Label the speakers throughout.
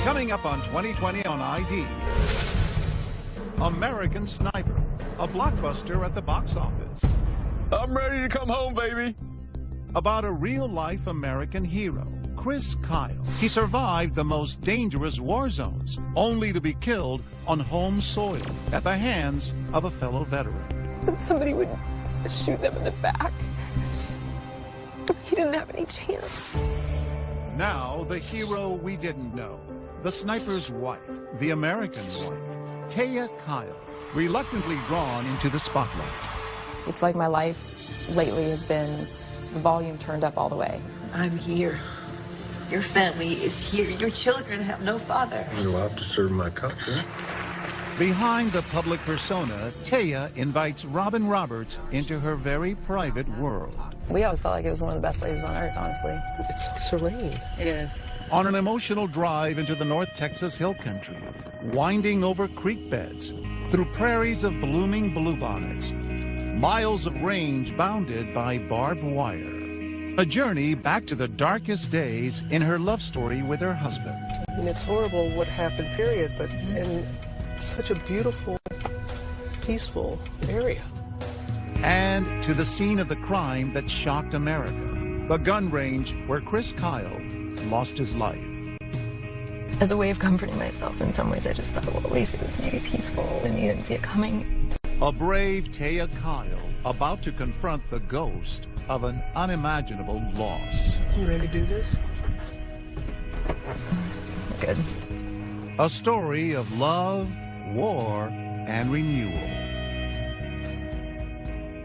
Speaker 1: Coming up on 2020 on ID, American Sniper, a blockbuster at the box office.
Speaker 2: I'm ready to come home, baby.
Speaker 1: About a real-life American hero, Chris Kyle. He survived the most dangerous war zones, only to be killed on home soil at the hands of a fellow veteran.
Speaker 3: Somebody would shoot them in the back. He didn't have any chance.
Speaker 1: Now, the hero we didn't know. The sniper's wife, the American wife, Taya Kyle, reluctantly drawn into the spotlight.
Speaker 3: It's like my life lately has been the volume turned up all the way.
Speaker 4: I'm here. Your family is here. Your children have no father.
Speaker 5: I love to serve my country.
Speaker 1: Behind the public persona, Taya invites Robin Roberts into her very private world.
Speaker 3: We always felt like it was one of the best places on earth, honestly.
Speaker 6: It's so serene.
Speaker 3: It is.
Speaker 1: On an emotional drive into the North Texas hill country, winding over creek beds, through prairies of blooming bluebonnets, miles of range bounded by barbed wire. A journey back to the darkest days in her love story with her husband.
Speaker 6: And it's horrible what happened, period, but in such a beautiful, peaceful area.
Speaker 1: And to the scene of the crime that shocked America, the gun range where Chris Kyle lost his life.
Speaker 3: As a way of comforting myself, in some ways, I just thought, well, at least it was maybe peaceful, and you didn't see it coming.
Speaker 1: A brave Taya Kyle about to confront the ghost of an unimaginable loss.
Speaker 6: You ready to do this?
Speaker 3: Good.
Speaker 1: A story of love, war, and renewal.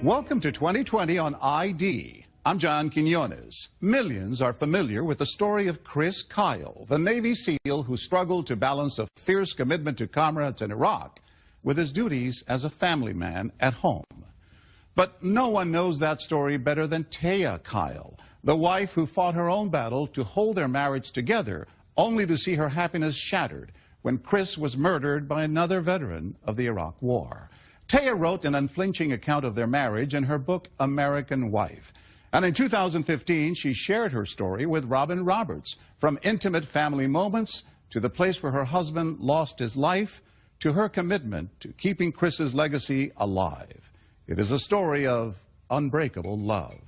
Speaker 1: Welcome to 2020 on ID. I'm John Quinones. Millions are familiar with the story of Chris Kyle, the Navy SEAL who struggled to balance a fierce commitment to comrades in Iraq with his duties as a family man at home. But no one knows that story better than Taya Kyle, the wife who fought her own battle to hold their marriage together, only to see her happiness shattered when Chris was murdered by another veteran of the Iraq War. Taya wrote an unflinching account of their marriage in her book, American Wife. And in 2015, she shared her story with Robin Roberts, from intimate family moments to the place where her husband lost his life, to her commitment to keeping Chris's legacy alive. It is a story of unbreakable love.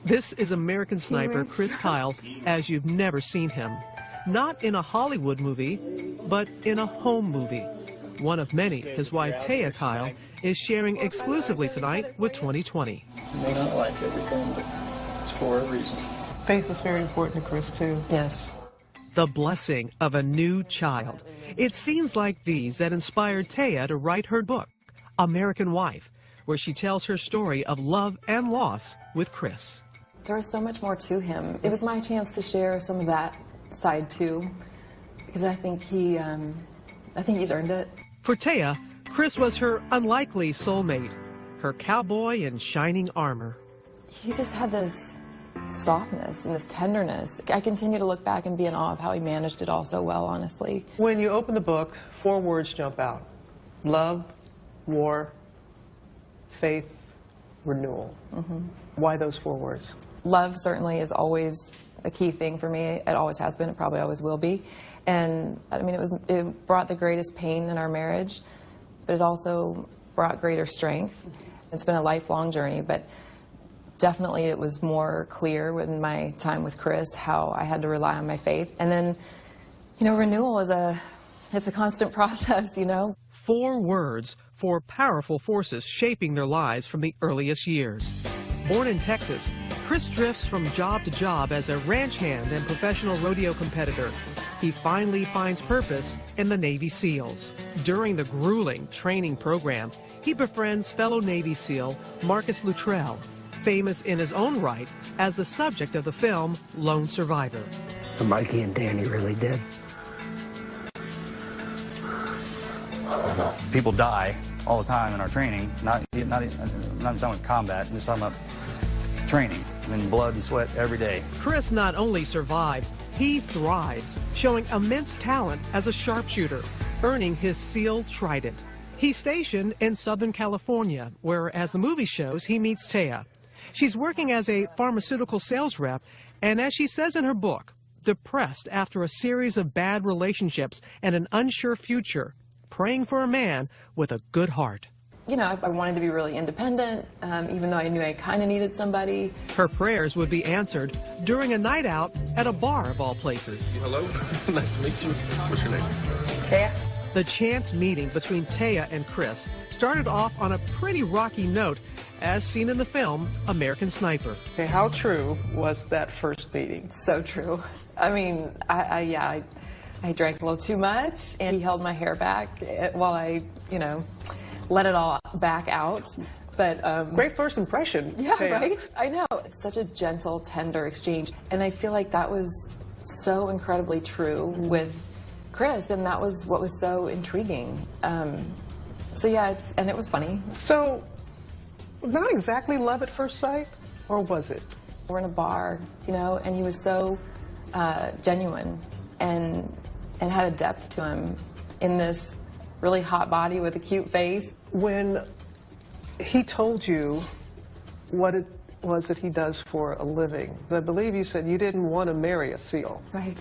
Speaker 6: This is American Sniper Chris Kyle as you've never seen him. Not in a Hollywood movie, but in a home movie. One of many his wife Taya Kyle is sharing exclusively tonight with 2020.
Speaker 7: You may not like everything, but it's for a reason.
Speaker 6: Faith was very important to Chris, too.
Speaker 3: Yes.
Speaker 6: The blessing of a new child. It's scenes like these that inspired Taya to write her book, American Wife, where she tells her story of love and loss with Chris.
Speaker 3: There was so much more to him. It was my chance to share some of that side, too, because I think he's earned it.
Speaker 6: For Taya, Chris was her unlikely soulmate, her cowboy in shining armor.
Speaker 3: He just had this softness and this tenderness. I continue to look back and be in awe of how he managed it all so well, honestly.
Speaker 6: When you open the book, 4 words jump out: love, war, faith, renewal. Why those 4 words?
Speaker 3: Love certainly is always a key thing for me. It always has been. It probably always will be. And I mean, it brought the greatest pain in our marriage, but it also brought greater strength. It's been a lifelong journey, but definitely it was more clear in my time with Chris how I had to rely on my faith. And then, you know, renewal is it's a constant process, you know.
Speaker 6: 4 words, 4 powerful forces shaping their lives from the earliest years. Born in Texas, Chris drifts from job to job as a ranch hand and professional rodeo competitor. He finally finds purpose in the Navy SEALs. During the grueling training program, he befriends fellow Navy SEAL Marcus Luttrell, famous in his own right as the subject of the film Lone Survivor.
Speaker 8: Mikey and Danny really did.
Speaker 9: People die all the time in our training, not talking about combat, just talking about training and blood and sweat every day.
Speaker 6: Chris not only survives, he thrives, showing immense talent as a sharpshooter, earning his SEAL Trident. He's stationed in Southern California, where, as the movie shows, he meets Taya. She's working as a pharmaceutical sales rep, and as she says in her book, depressed after a series of bad relationships and an unsure future, praying for a man with a good heart.
Speaker 3: You know, I wanted to be really independent, even though I knew I kind of needed somebody.
Speaker 6: Her prayers would be answered during a night out at a bar of all places.
Speaker 5: Hello. Nice to meet you. What's your name?
Speaker 3: Taya.
Speaker 6: The chance meeting between Taya and Chris started off on a pretty rocky note, as seen in the film American Sniper.
Speaker 10: Okay, how true was that first meeting?
Speaker 3: So true. I mean, I drank a little too much, and he held my hair back while I, you know, let it all back out. But
Speaker 10: great first impression.
Speaker 3: Yeah,
Speaker 10: Taya.
Speaker 3: right? I know. It's such a gentle, tender exchange. And I feel like that was so incredibly true with Chris, and that was what was so intriguing. So yeah, and it was funny.
Speaker 10: So, not exactly love at first sight, or was it?
Speaker 3: We're in a bar, you know, and he was so genuine and had a depth to him in this really hot body with a cute face.
Speaker 10: When he told you what it was that he does for a living, I believe you said you didn't want to marry a SEAL.
Speaker 3: Right.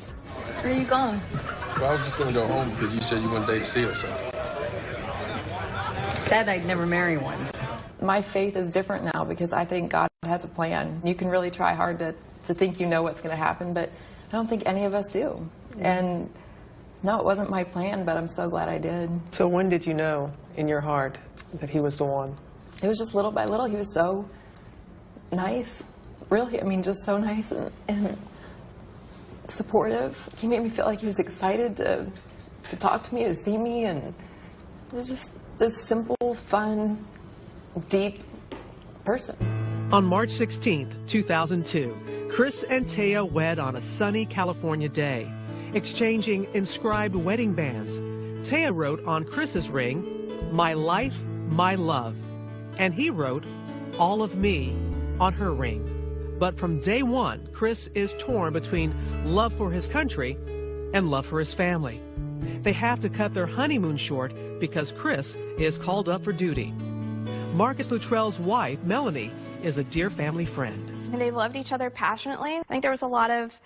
Speaker 4: Where are you going?
Speaker 5: Well, I was just going to go home because you said you wouldn't date a SEAL, so.
Speaker 4: Said I'd never marry one.
Speaker 3: My faith is different now because I think God has a plan. You can really try hard to think you know what's going to happen, but I don't think any of us do. And no, it wasn't my plan, but I'm so glad I did.
Speaker 10: So when did you know in your heart that he was the one?
Speaker 3: It was just little by little. He was so nice, really. I mean, just so nice and supportive. He made me feel like he was excited to talk to me, to see me, and it was just this simple, fun, deep person.
Speaker 6: On March 16th, 2002, Chris and Taya wed on a sunny California day, exchanging inscribed wedding bands. Taya wrote on Chris's ring, "My life, my love," and he wrote, "All of me," on her ring. But from day one, Chris is torn between love for his country and love for his family. They have to cut their honeymoon short because Chris is called up for duty. Marcus Luttrell's wife, Melanie, is a dear family friend.
Speaker 11: And they loved each other passionately. I think there was a lot of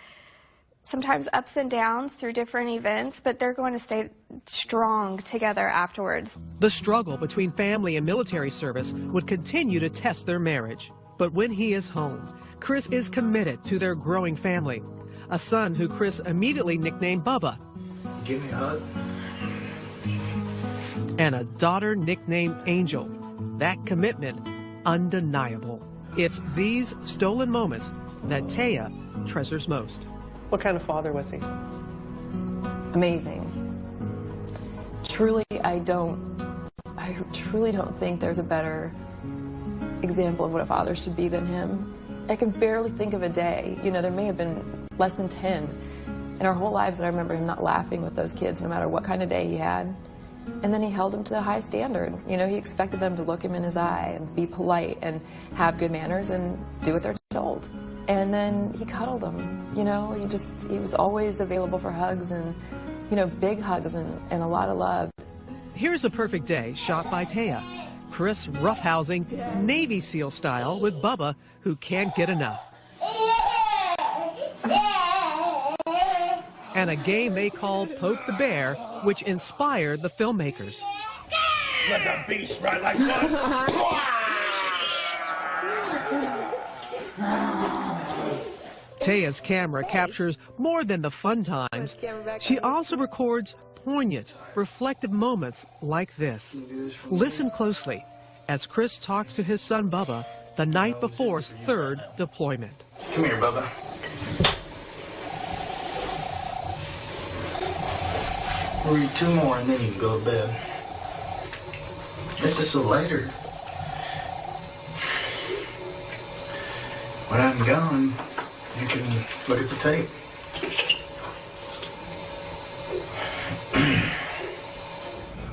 Speaker 11: sometimes ups and downs through different events, but they're going to stay strong together afterwards.
Speaker 6: The struggle between family and military service would continue to test their marriage. But when he is home, Chris is committed to their growing family. A son who Chris immediately nicknamed Bubba.
Speaker 5: Give me a hug.
Speaker 6: And a daughter nicknamed Angel. That commitment, undeniable. It's these stolen moments that Taya treasures most.
Speaker 10: What kind of father was he?
Speaker 3: Amazing. Truly, I truly don't think there's a better example of what a father should be than him. I can barely think of a day. You know, there may have been less than 10 in our whole lives that I remember him not laughing with those kids, no matter what kind of day he had. And then he held them to a high standard. You know, he expected them to look him in his eye and be polite and have good manners and do what they're told. And then he cuddled them. You know, he was always available for hugs and, you know, big hugs and a lot of love.
Speaker 6: Here's a perfect day shot by Taya. Chris roughhousing Navy SEAL style with Bubba, who can't get enough. And a game they called Poke the Bear, which inspired the filmmakers.
Speaker 2: Let the beast ride like that.
Speaker 6: Taya's camera captures more than the fun times. She also records poignant, reflective moments like this. Listen closely as Chris talks to his son Bubba the night before his third deployment.
Speaker 5: Come here, Bubba.
Speaker 12: We'll read 2 more and then you can go to bed. It's just so later. When I'm gone, you can look at the tape.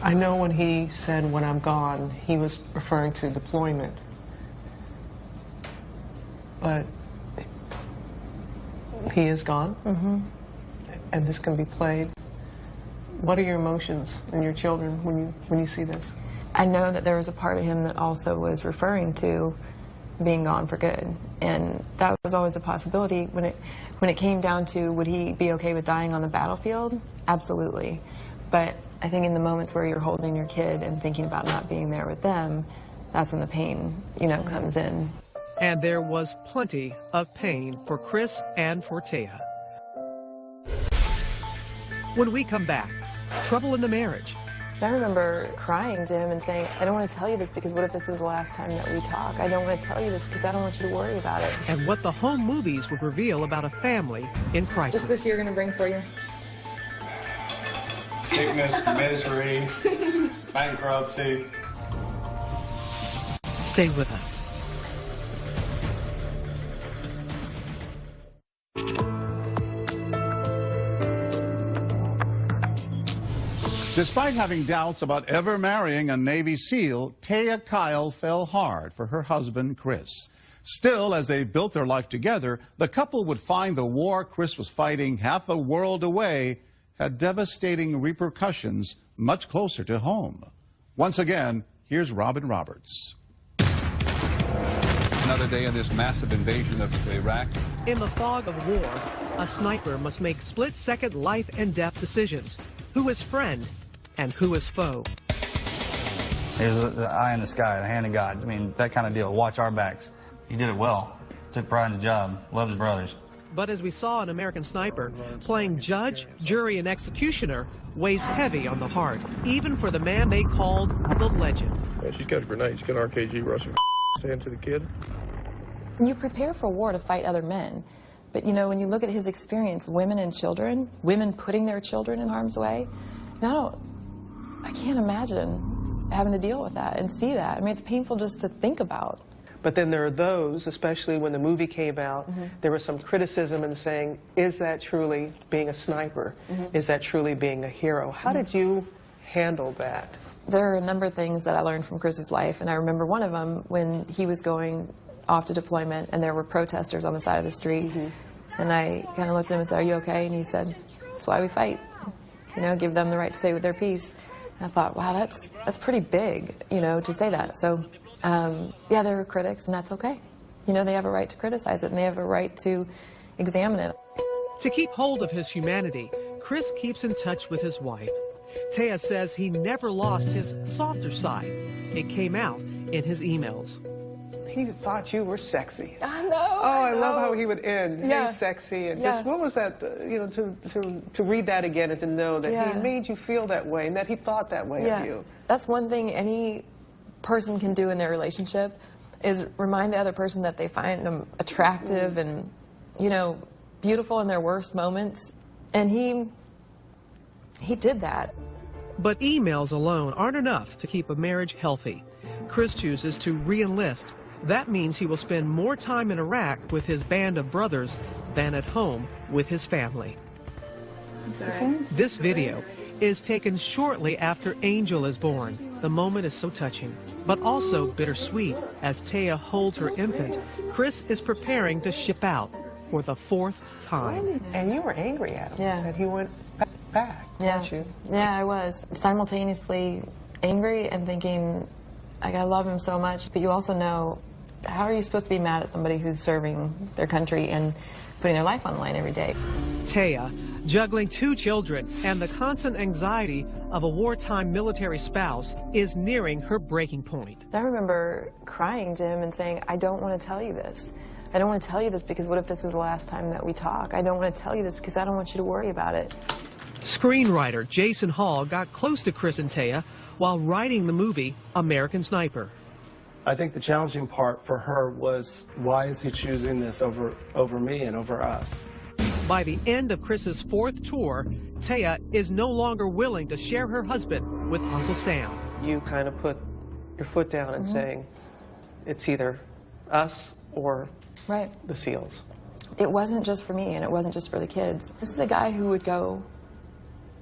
Speaker 10: I know when he said, "when I'm gone," he was referring to deployment. But he is gone, and this can be played. What are your emotions and your children when you see this?
Speaker 3: I know that there was a part of him that also was referring to being gone for good. And that was always a possibility. When it came down to would he be okay with dying on the battlefield? Absolutely. But I think in the moments where you're holding your kid and thinking about not being there with them, that's when the pain, comes in.
Speaker 6: And there was plenty of pain for Chris and for Taya. When we come back, trouble in the marriage.
Speaker 3: I remember crying to him and saying, I don't want to tell you this because what if this is the last time that we talk? I don't want to tell you this because I don't want you to worry about it.
Speaker 6: And what the home movies would reveal about a family in crisis.
Speaker 3: What's this year going to bring for you?
Speaker 13: Sickness, misery, bankruptcy.
Speaker 6: Stay with us.
Speaker 1: Despite having doubts about ever marrying a Navy SEAL, Taya Kyle fell hard for her husband, Chris. Still, as they built their life together, the couple would find the war Chris was fighting half a world away had devastating repercussions much closer to home. Once again, here's Robin Roberts.
Speaker 14: Another day of this massive invasion of Iraq.
Speaker 6: In the fog of war, a sniper must make split-second life and death decisions. Who is friend and who is foe?
Speaker 9: There's the eye in the sky, the hand of God. I mean, that kind of deal. Watch our backs. He did it well. Took pride in the job. Loved his brothers.
Speaker 6: But as we saw in American Sniper, playing judge, jury, and executioner weighs heavy on the heart, even for the man they called the legend.
Speaker 5: Yeah, she's got a grenade. She's got an RKG rushing hand to the kid.
Speaker 3: You prepare for war to fight other men. But, when you look at his experience, women and children, women putting their children in harm's way, I can't imagine having to deal with that and see that. I mean, it's painful just to think about.
Speaker 10: But then there are those, especially when the movie came out, there was some criticism in saying, is that truly being a sniper? Is that truly being a hero? How did you handle that?
Speaker 3: There are a number of things that I learned from Chris's life, and I remember one of them when he was going off to deployment and there were protesters on the side of the street. And I kind of looked at him and said, are you okay? And he said, that's why we fight. Give them the right to say their piece. And I thought, wow, that's pretty big, to say that. So, yeah, there were critics, and that's okay. They have a right to criticize it, and they have a right to examine it.
Speaker 6: To keep hold of his humanity, Chris keeps in touch with his wife. Taya says he never lost his softer side. It came out in his emails.
Speaker 10: He thought you were sexy.
Speaker 3: I know.
Speaker 10: Oh, I love how he would end.
Speaker 3: Yeah.
Speaker 10: Hey, sexy. And just, what was that, to read that again and to know that he made you feel that way and that he thought that way of you.
Speaker 3: That's one thing any person can do in their relationship is remind the other person that they find them attractive and, beautiful in their worst moments. And he did that.
Speaker 6: But emails alone aren't enough to keep a marriage healthy. Chris chooses to re-enlist. That means he will spend more time in Iraq with his band of brothers than at home with his family. This video is taken shortly after Angel is born. The moment is so touching, but also bittersweet as Taya holds her infant. Chris is preparing to ship out for the 4th time.
Speaker 10: And you were angry at him that he went back, weren't you?
Speaker 3: Yeah, I was. Simultaneously angry and thinking, I love him so much, but you also know, how are you supposed to be mad at somebody who's serving their country and putting their life on the line every day?
Speaker 6: Taya, juggling 2 children and the constant anxiety of a wartime military spouse, is nearing her breaking point.
Speaker 3: I remember crying to him and saying, I don't want to tell you this. I don't want to tell you this because what if this is the last time that we talk? I don't want to tell you this because I don't want you to worry about it.
Speaker 6: Screenwriter Jason Hall got close to Chris and Taya while writing the movie American Sniper.
Speaker 7: I think the challenging part for her was, why is he choosing this over me and over us?
Speaker 6: By the end of Chris's 4th tour, Taya is no longer willing to share her husband with Uncle Sam.
Speaker 10: You kind of put your foot down and saying, it's either us or the SEALs.
Speaker 3: It wasn't just for me, and it wasn't just for the kids. This is a guy who would go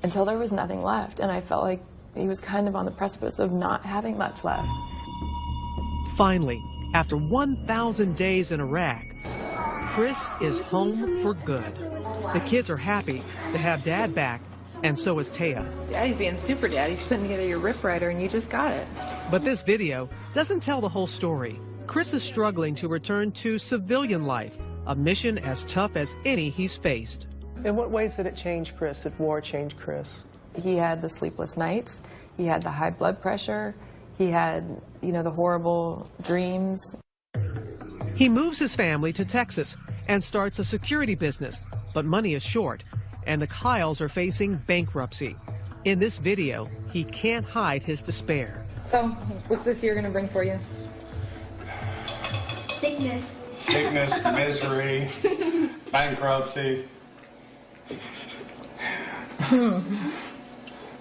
Speaker 3: until there was nothing left, and I felt like he was kind of on the precipice of not having much left.
Speaker 6: Finally, after 1,000 days in Iraq, Chris is home for good. The kids are happy to have Dad back, and so is Taya.
Speaker 15: Daddy's being super dad. He's putting together your Rip Rider, and you just got it.
Speaker 6: But this video doesn't tell the whole story. Chris is struggling to return to civilian life, a mission as tough as any he's faced.
Speaker 10: In what ways did it change Chris? Did war change Chris?
Speaker 3: He had the sleepless nights. He had the high blood pressure. He had, the horrible dreams.
Speaker 6: He moves his family to Texas and starts a security business, but money is short, and the Kyles are facing bankruptcy. In this video, he can't hide his despair.
Speaker 3: So, what's this year going to bring for you?
Speaker 13: Sickness, misery, bankruptcy.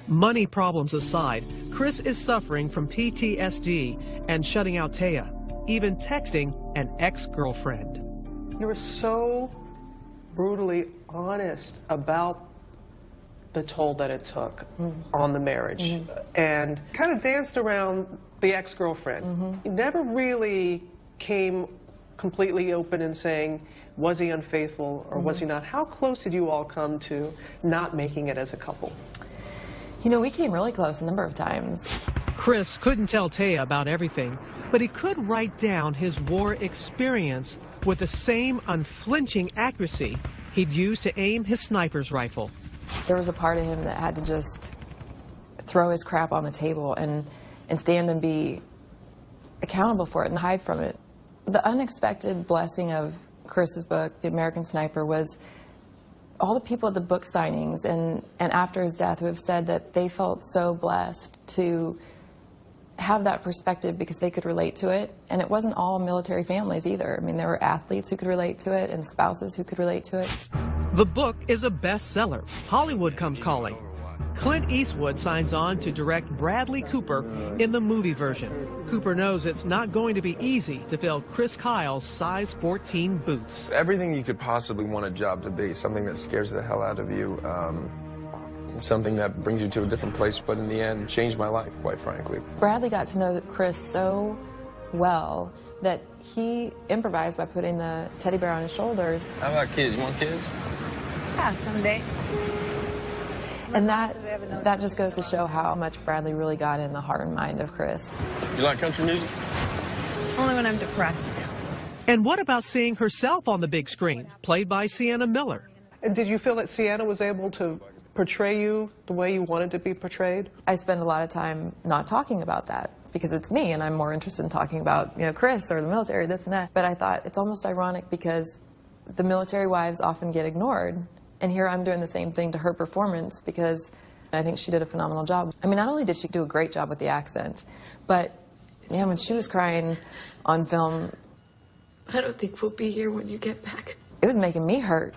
Speaker 6: Money problems aside, Chris is suffering from PTSD and shutting out Taya, even texting an ex-girlfriend.
Speaker 10: You were so brutally honest about the toll that it took on the marriage and kind of danced around the ex-girlfriend. You never really came completely open and saying, was he unfaithful or was he not? How close did you all come to not making it as a couple?
Speaker 3: We came really close a number of times.
Speaker 6: Chris couldn't tell Taya about everything, but he could write down his war experience with the same unflinching accuracy he'd used to aim his sniper's rifle.
Speaker 3: There was a part of him that had to just throw his crap on the table and stand and be accountable for it and hide from it. The unexpected blessing of Chris's book, The American Sniper, was all the people at the book signings and after his death who have said that they felt so blessed to have that perspective because they could relate to it. And it wasn't all military families either. I mean, there were athletes who could relate to it and spouses who could relate to it.
Speaker 6: The book is a bestseller. Hollywood comes calling. Clint Eastwood signs on to direct Bradley Cooper in the movie version. Cooper knows it's not going to be easy to fill Chris Kyle's size 14 boots.
Speaker 5: Everything you could possibly want a job to be, something that scares the hell out of you, something that brings you to a different place, but in the end, changed my life, quite frankly.
Speaker 3: Bradley got to know Chris so well that he improvised by putting the teddy bear on his shoulders.
Speaker 5: How about kids? You want kids?
Speaker 4: Yeah, someday.
Speaker 3: And that just goes to show how much Bradley really got in the heart and mind of Chris.
Speaker 5: You like country music?
Speaker 4: Only when I'm depressed.
Speaker 6: And what about seeing herself on the big screen, played by Sienna Miller?
Speaker 10: And did you feel that Sienna was able to portray you the way you wanted to be portrayed?
Speaker 3: I spend a lot of time not talking about that because it's me and I'm more interested in talking about, Chris or the military, this and that. But I thought it's almost ironic because the military wives often get ignored. And here I'm doing the same thing to her performance because I think she did a phenomenal job. I mean, not only did she do a great job with the accent, but man, when she was crying on film,
Speaker 4: I don't think we'll be here when you get back.
Speaker 3: It was making me hurt.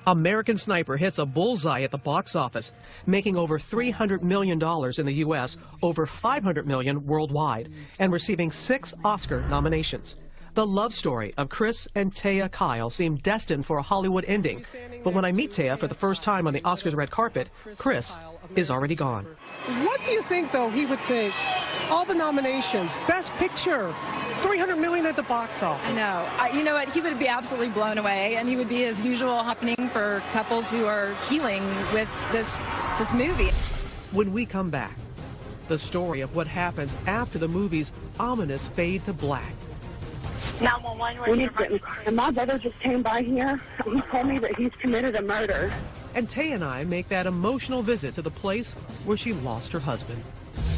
Speaker 6: American Sniper hits a bullseye at the box office, making over $300 million in the U.S., over $500 million worldwide, and receiving 6 Oscar nominations. The love story of Chris and Taya Kyle seemed destined for a Hollywood ending. But when I meet Taya for the first time on the Oscars red carpet, Chris is already gone.
Speaker 7: What do you think, though, he would think? All the nominations, Best Picture, $300 million at the box office.
Speaker 15: I know. You know what? He would be absolutely blown away, and he would be as usual happening for couples who are healing with this movie.
Speaker 6: When we come back, the story of what happens after the movie's ominous fade to black.
Speaker 16: 911, and my brother just came by here. He told me that he's committed a murder.
Speaker 6: And Tay and I make that emotional visit to the place where she lost her husband.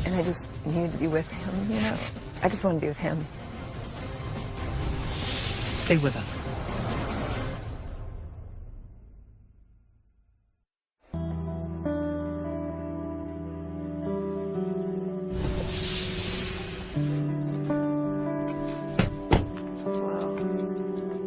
Speaker 3: And I just needed to be with him, I just wanted to be with him.
Speaker 6: Stay with us.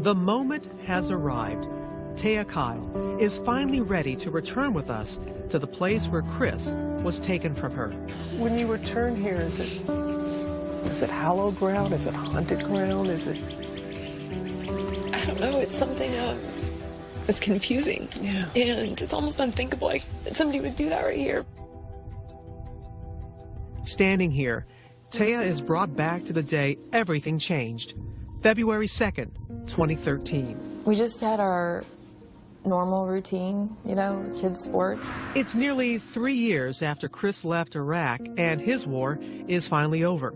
Speaker 6: The moment has arrived. Taya Kyle is finally ready to return with us to the place where Chris was taken from her.
Speaker 10: When you return here, is it hallowed ground? Is it haunted ground? Is it?
Speaker 17: I don't know. It's something that's confusing.
Speaker 10: Yeah.
Speaker 17: And it's almost unthinkable that somebody would do that right here.
Speaker 6: Standing here, Taya is brought back to the day everything changed. February 2nd, 2013.
Speaker 3: We just had our normal routine, kids' sports.
Speaker 6: It's nearly 3 years after Chris left Iraq, and his war is finally over.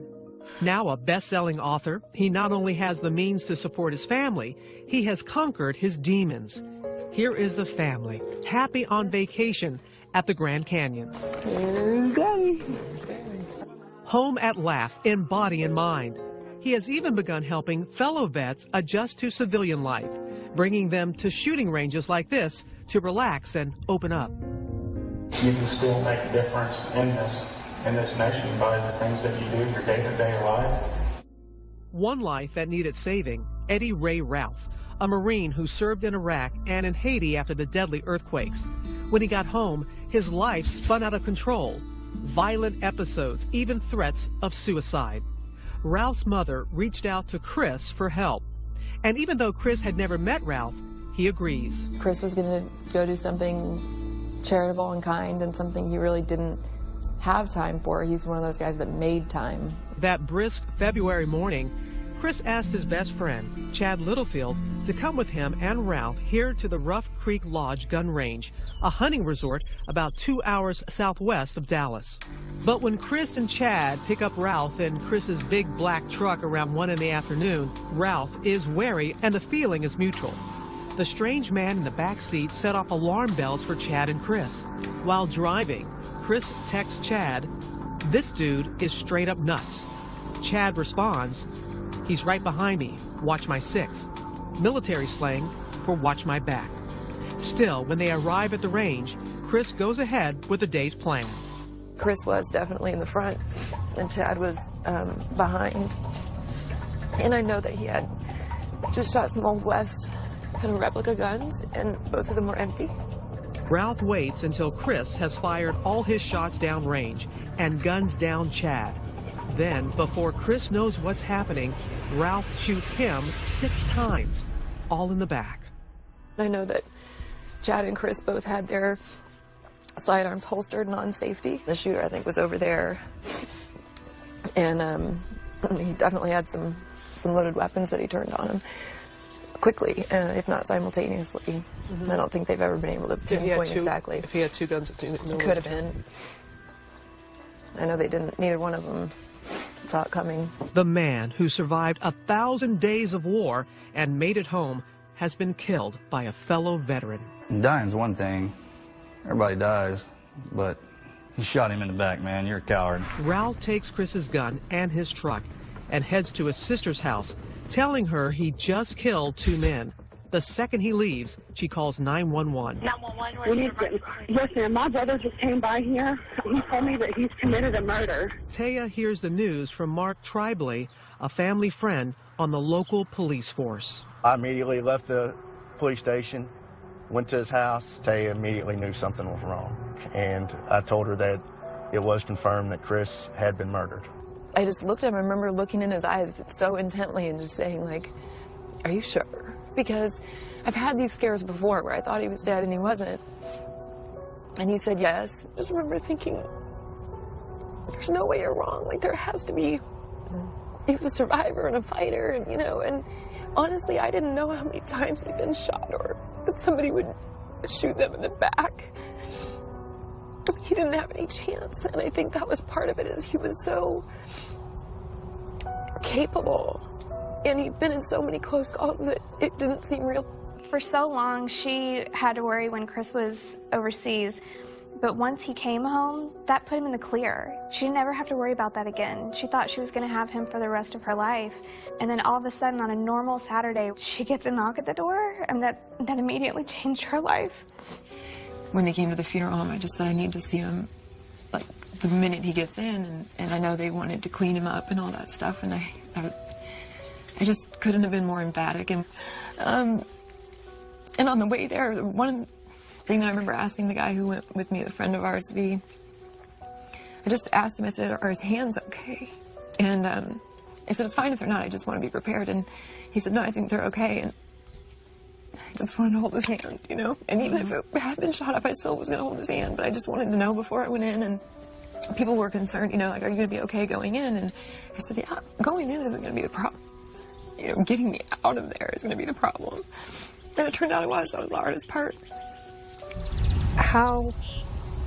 Speaker 6: Now a best-selling author, he not only has the means to support his family, he has conquered his demons. Here is the family, happy on vacation at the Grand Canyon.
Speaker 16: Here's Daddy.
Speaker 6: Home at last, in body and mind. He has even begun helping fellow vets adjust to civilian life, bringing them to shooting ranges like this to relax and open up.
Speaker 12: You can still make a difference in this nation by the things that you do in your day-to-day life.
Speaker 6: One life that needed saving, Eddie Ray Ralph, a Marine who served in Iraq and in Haiti after the deadly earthquakes. When he got home, his life spun out of control. Violent episodes, even threats of suicide. Ralph's mother reached out to Chris for help. And even though Chris had never met Ralph, he agrees.
Speaker 3: Chris was going to go do something charitable and kind and something he really didn't have time for. He's one of those guys that made time.
Speaker 6: That brisk February morning, Chris asked his best friend, Chad Littlefield, to come with him and Ralph here to the Rough Creek Lodge gun range, a hunting resort about 2 hours southwest of Dallas. But when Chris and Chad pick up Ralph in Chris's big black truck around 1 in the afternoon, Ralph is wary and the feeling is mutual. The strange man in the back seat set off alarm bells for Chad and Chris. While driving, Chris texts Chad, "This dude is straight up nuts." Chad responds, "He's right behind me, watch my 6. Military slang for watch my back. Still, when they arrive at the range, Chris goes ahead with the day's plan.
Speaker 3: Chris was definitely in the front, and Chad was behind. And I know that he had just shot some Old West kind of replica guns, and both of them were empty.
Speaker 6: Ralph waits until Chris has fired all his shots downrange and guns down Chad. Then, before Chris knows what's happening, Ralph shoots him 6 times, all in the back.
Speaker 3: I know that Chad and Chris both had their sidearms holstered and on safety. The shooter, I think, was over there, and he definitely had some loaded weapons that he turned on him quickly, if not simultaneously. Mm-hmm. I don't think they've ever been able to pinpoint exactly.
Speaker 10: If he had 2 guns, it
Speaker 3: could have been. I know they didn't. Neither one of them saw it coming.
Speaker 6: The man who survived 1,000 days of war and made it home has been killed by a fellow veteran.
Speaker 9: Dying's one thing. Everybody dies, but you shot him in the back, man. You're a coward.
Speaker 6: Ralph takes Chris's gun and his truck and heads to his sister's house, telling her he just killed 2 men. The second he leaves, she calls 911.
Speaker 16: 911, yes, ma'am. My brother just came by here. He told me that he's committed a murder.
Speaker 6: Taya hears the news from Mark Tribley, a family friend on the local police force.
Speaker 18: I immediately left the police station, went to his house. Taya immediately knew something was wrong, and I told her that it was confirmed that Chris had been murdered.
Speaker 3: I just looked at him. I remember looking in his eyes so intently and just saying, like, "Are you sure?" Because I've had these scares before where I thought he was dead and he wasn't. And he said yes. I just remember thinking, there's no way you're wrong. Like, there has to be. He was a survivor and a fighter, and, you know, and honestly, I didn't know how many times he'd been shot or that somebody would shoot them in the back. He didn't have any chance, and I think that was part of it, is he was so capable. And he'd been in so many close calls that it didn't seem real.
Speaker 11: For so long, she had to worry when Chris was overseas. But once he came home, that put him in the clear. She didn't ever have to worry about that again. She thought she was going to have him for the rest of her life. And then all of a sudden, on a normal Saturday, she gets a knock at the door, and that immediately changed her life.
Speaker 3: When they came to the funeral home, I just said I need to see him, like, the minute he gets in. And I know they wanted to clean him up and all that stuff, and I just couldn't have been more emphatic. And on the way there, one thing that I remember asking the guy who went with me, a friend of ours, I just asked him, I said, "Are his hands okay?" And I said, "It's fine if they're not, I just want to be prepared." And he said, "No, I think they're okay." And I just wanted to hold his hand, you know? And even if it had been shot up, I still was going to hold his hand, but I just wanted to know before I went in. And people were concerned, you know, like, "Are you going to be okay going in?" And I said, "Yeah, going in isn't going to be the problem. You know, getting me out of there is going to be the problem." And it turned out it was. That was the hardest part.
Speaker 10: How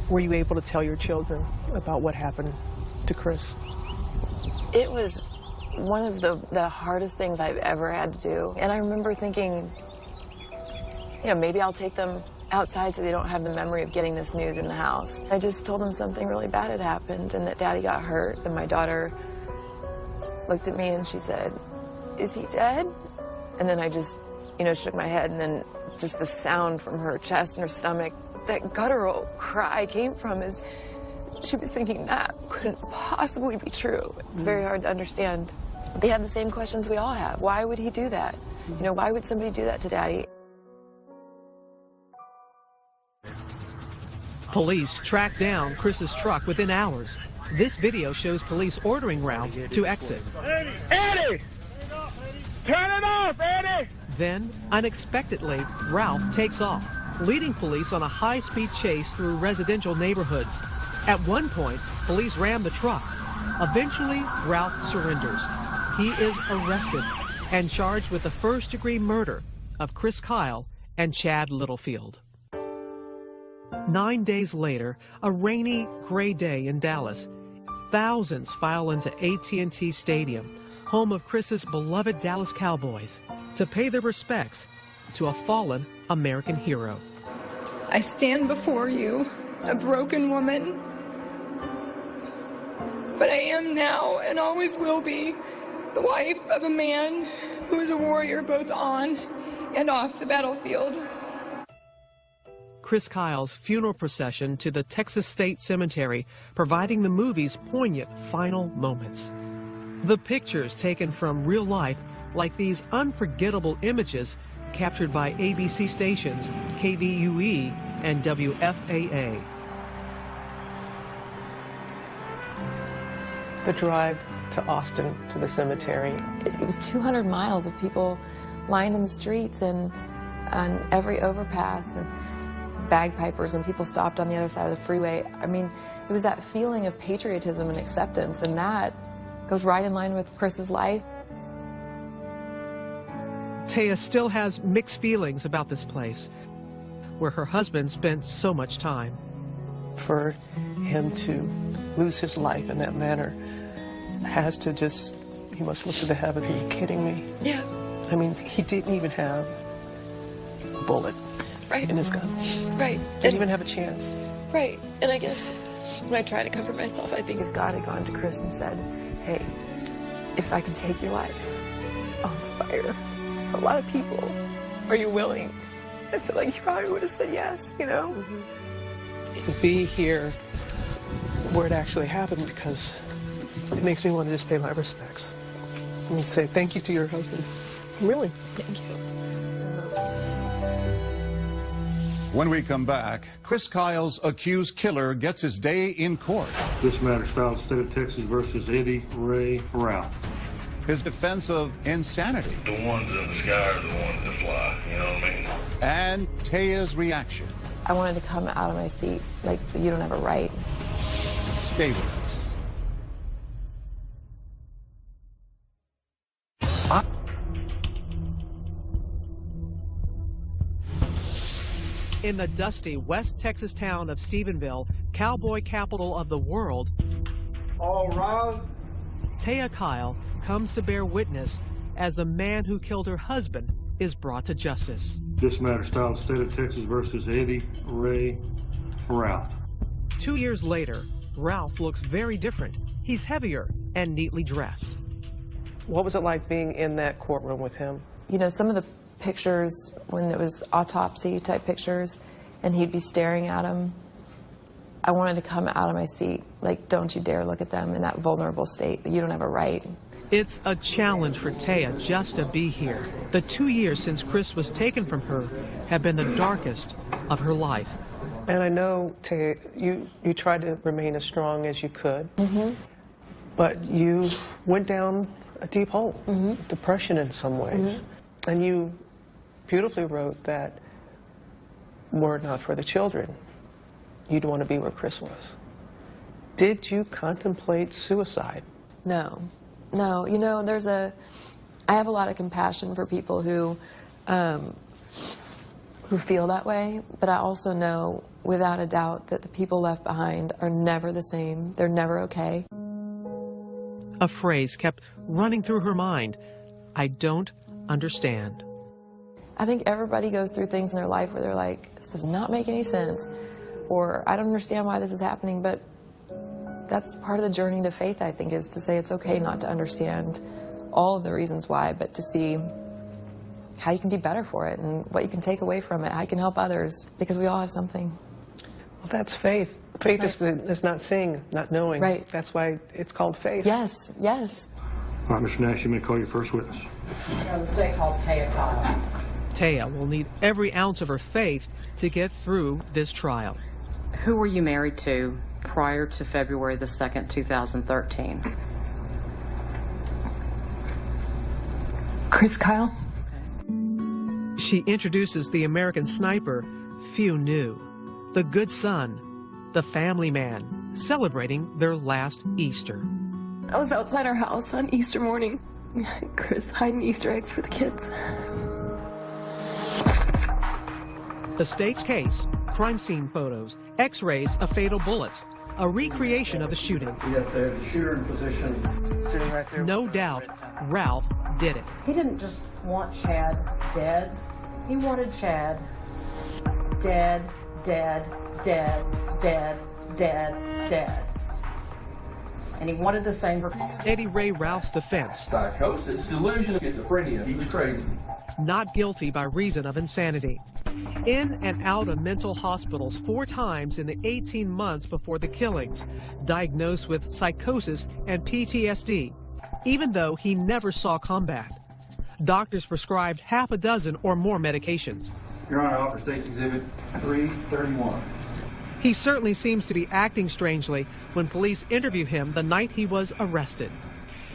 Speaker 10: were you able to tell your children about what happened to Chris?
Speaker 3: It was one of the hardest things I've ever had to do. And I remember thinking, you know, maybe I'll take them outside so they don't have the memory of getting this news in the house. I just told them something really bad had happened and that Daddy got hurt. And my daughter looked at me and she said, "Is he dead?" And then I just, you know, shook my head, and then just the sound from her chest and her stomach, that guttural cry came from is she was thinking that couldn't possibly be true. It's very hard to understand. They had the same questions we all have. Why would he do that? You know, why would somebody do that to Daddy?
Speaker 6: Police tracked down Chris's truck within hours. This video shows police ordering Ralph to exit.
Speaker 2: Eddie! Turn it off, Eddie!
Speaker 6: Then, unexpectedly, Ralph takes off, leading police on a high-speed chase through residential neighborhoods. At one point, police ram the truck. Eventually, Ralph surrenders. He is arrested and charged with the first-degree murder of Chris Kyle and Chad Littlefield. 9 days later, a rainy, gray day in Dallas. Thousands file into AT&T Stadium, home of Chris's beloved Dallas Cowboys, to pay their respects to a fallen American hero.
Speaker 19: I stand before you, a broken woman, but I am now and always will be the wife of a man who is a warrior both on and off the battlefield.
Speaker 6: Chris Kyle's funeral procession to the Texas State Cemetery, providing the movie's poignant final moments. The pictures taken from real life, like these unforgettable images captured by ABC stations KVUE and WFAA.
Speaker 10: The drive to Austin, to the cemetery.
Speaker 3: It was 200 miles of people lined in the streets and on every overpass, and bagpipers, and people stopped on the other side of the freeway. I mean, it was that feeling of patriotism and acceptance, and that goes right in line with Chris's life.
Speaker 6: Taya still has mixed feelings about this place, where her husband spent so much time.
Speaker 10: For him to lose his life in that manner has to just, he must look to the heavens. Are you kidding me?
Speaker 19: Yeah.
Speaker 10: I mean, he didn't even have a bullet in his gun.
Speaker 19: Right.
Speaker 10: Didn't even have a chance.
Speaker 19: Right. And I guess when I try to comfort myself, I think
Speaker 3: if God had gone to Chris and said, "Hey, if I can take your life, I'll inspire a lot of people. Are you willing?" I feel like he probably would have said yes, you know?
Speaker 10: To be here where it actually happened, because it makes me want to just pay my respects and say thank you to your husband. Really.
Speaker 3: Thank you.
Speaker 1: When we come back, Chris Kyle's accused killer gets his day in court.
Speaker 20: This matter filed State of Texas versus Eddie Ray Ralph.
Speaker 1: His defense of insanity.
Speaker 2: The ones in the sky are the ones that fly, you know what I mean?
Speaker 1: And Taya's reaction.
Speaker 3: I wanted to come out of my seat like, you don't have a right.
Speaker 1: Stay with us.
Speaker 6: In the dusty West Texas town of Stephenville, cowboy capital of the world,
Speaker 13: all rise.
Speaker 6: Taya Kyle comes to bear witness as the man who killed her husband is brought to justice.
Speaker 20: This matter filed State of Texas versus Eddie Ray Ralph.
Speaker 6: 2 years later, Ralph looks very different. He's heavier and neatly dressed.
Speaker 10: What was it like being in that courtroom with him?
Speaker 3: You know, some of the pictures when it was autopsy type pictures and he'd be staring at them, I wanted to come out of my seat, like, don't you dare look at them in that vulnerable state. You don't have a right.
Speaker 6: It's a challenge for Taya just to be here. The 2 years since Chris was taken from her have been the darkest of her life.
Speaker 10: And I know, Taya, you tried to remain as strong as you could, but you went down a deep hole, depression in some ways. And you beautifully wrote that were it not for the children, you'd want to be where Chris was. Did you contemplate suicide?
Speaker 3: No. No, you know, I have a lot of compassion for people who feel that way, but I also know without a doubt that the people left behind are never the same. They're never okay.
Speaker 6: A phrase kept running through her mind. I don't understand.
Speaker 3: I think everybody goes through things in their life where they're like, this does not make any sense, or I don't understand why this is happening, but that's part of the journey to faith, I think, is to say it's okay not to understand all of the reasons why, but to see how you can be better for it and what you can take away from it, how you can help others, because we all have something.
Speaker 10: Well, that's faith. Faith is not seeing, not knowing.
Speaker 3: Right.
Speaker 10: That's why it's called faith.
Speaker 3: Yes, yes.
Speaker 20: All right, Mr. Nash, you may call your first witness.
Speaker 21: The state calls Taya Kyle.
Speaker 6: Taya will need every ounce of her faith to get through this trial.
Speaker 21: Who were you married to prior to February the 2nd, 2013?
Speaker 4: Chris Kyle.
Speaker 6: She introduces the American sniper few knew, the good son, the family man, celebrating their last Easter.
Speaker 17: I was outside our house on Easter morning. Chris hiding Easter eggs for the kids.
Speaker 6: The state's case, crime scene photos, x-rays of fatal bullets, a recreation of the shooting.
Speaker 13: We have to have the shooter in position.
Speaker 7: Sitting right there.
Speaker 6: No doubt, Ralph did it.
Speaker 21: He didn't just want Chad dead. He wanted Chad dead, dead, dead, dead, dead, dead. And he wanted the same for
Speaker 6: Eddie Ray Ralph's defense.
Speaker 5: Psychosis, delusion, schizophrenia. He was crazy.
Speaker 6: Not guilty by reason of insanity. In and out of mental hospitals 4 times in the 18 months before the killings, diagnosed with psychosis and PTSD, even though he never saw combat. Doctors prescribed half a dozen or more medications.
Speaker 13: Your Honor, I offer State's Exhibit 331.
Speaker 6: He certainly seems to be acting strangely when police interview him the night he was arrested.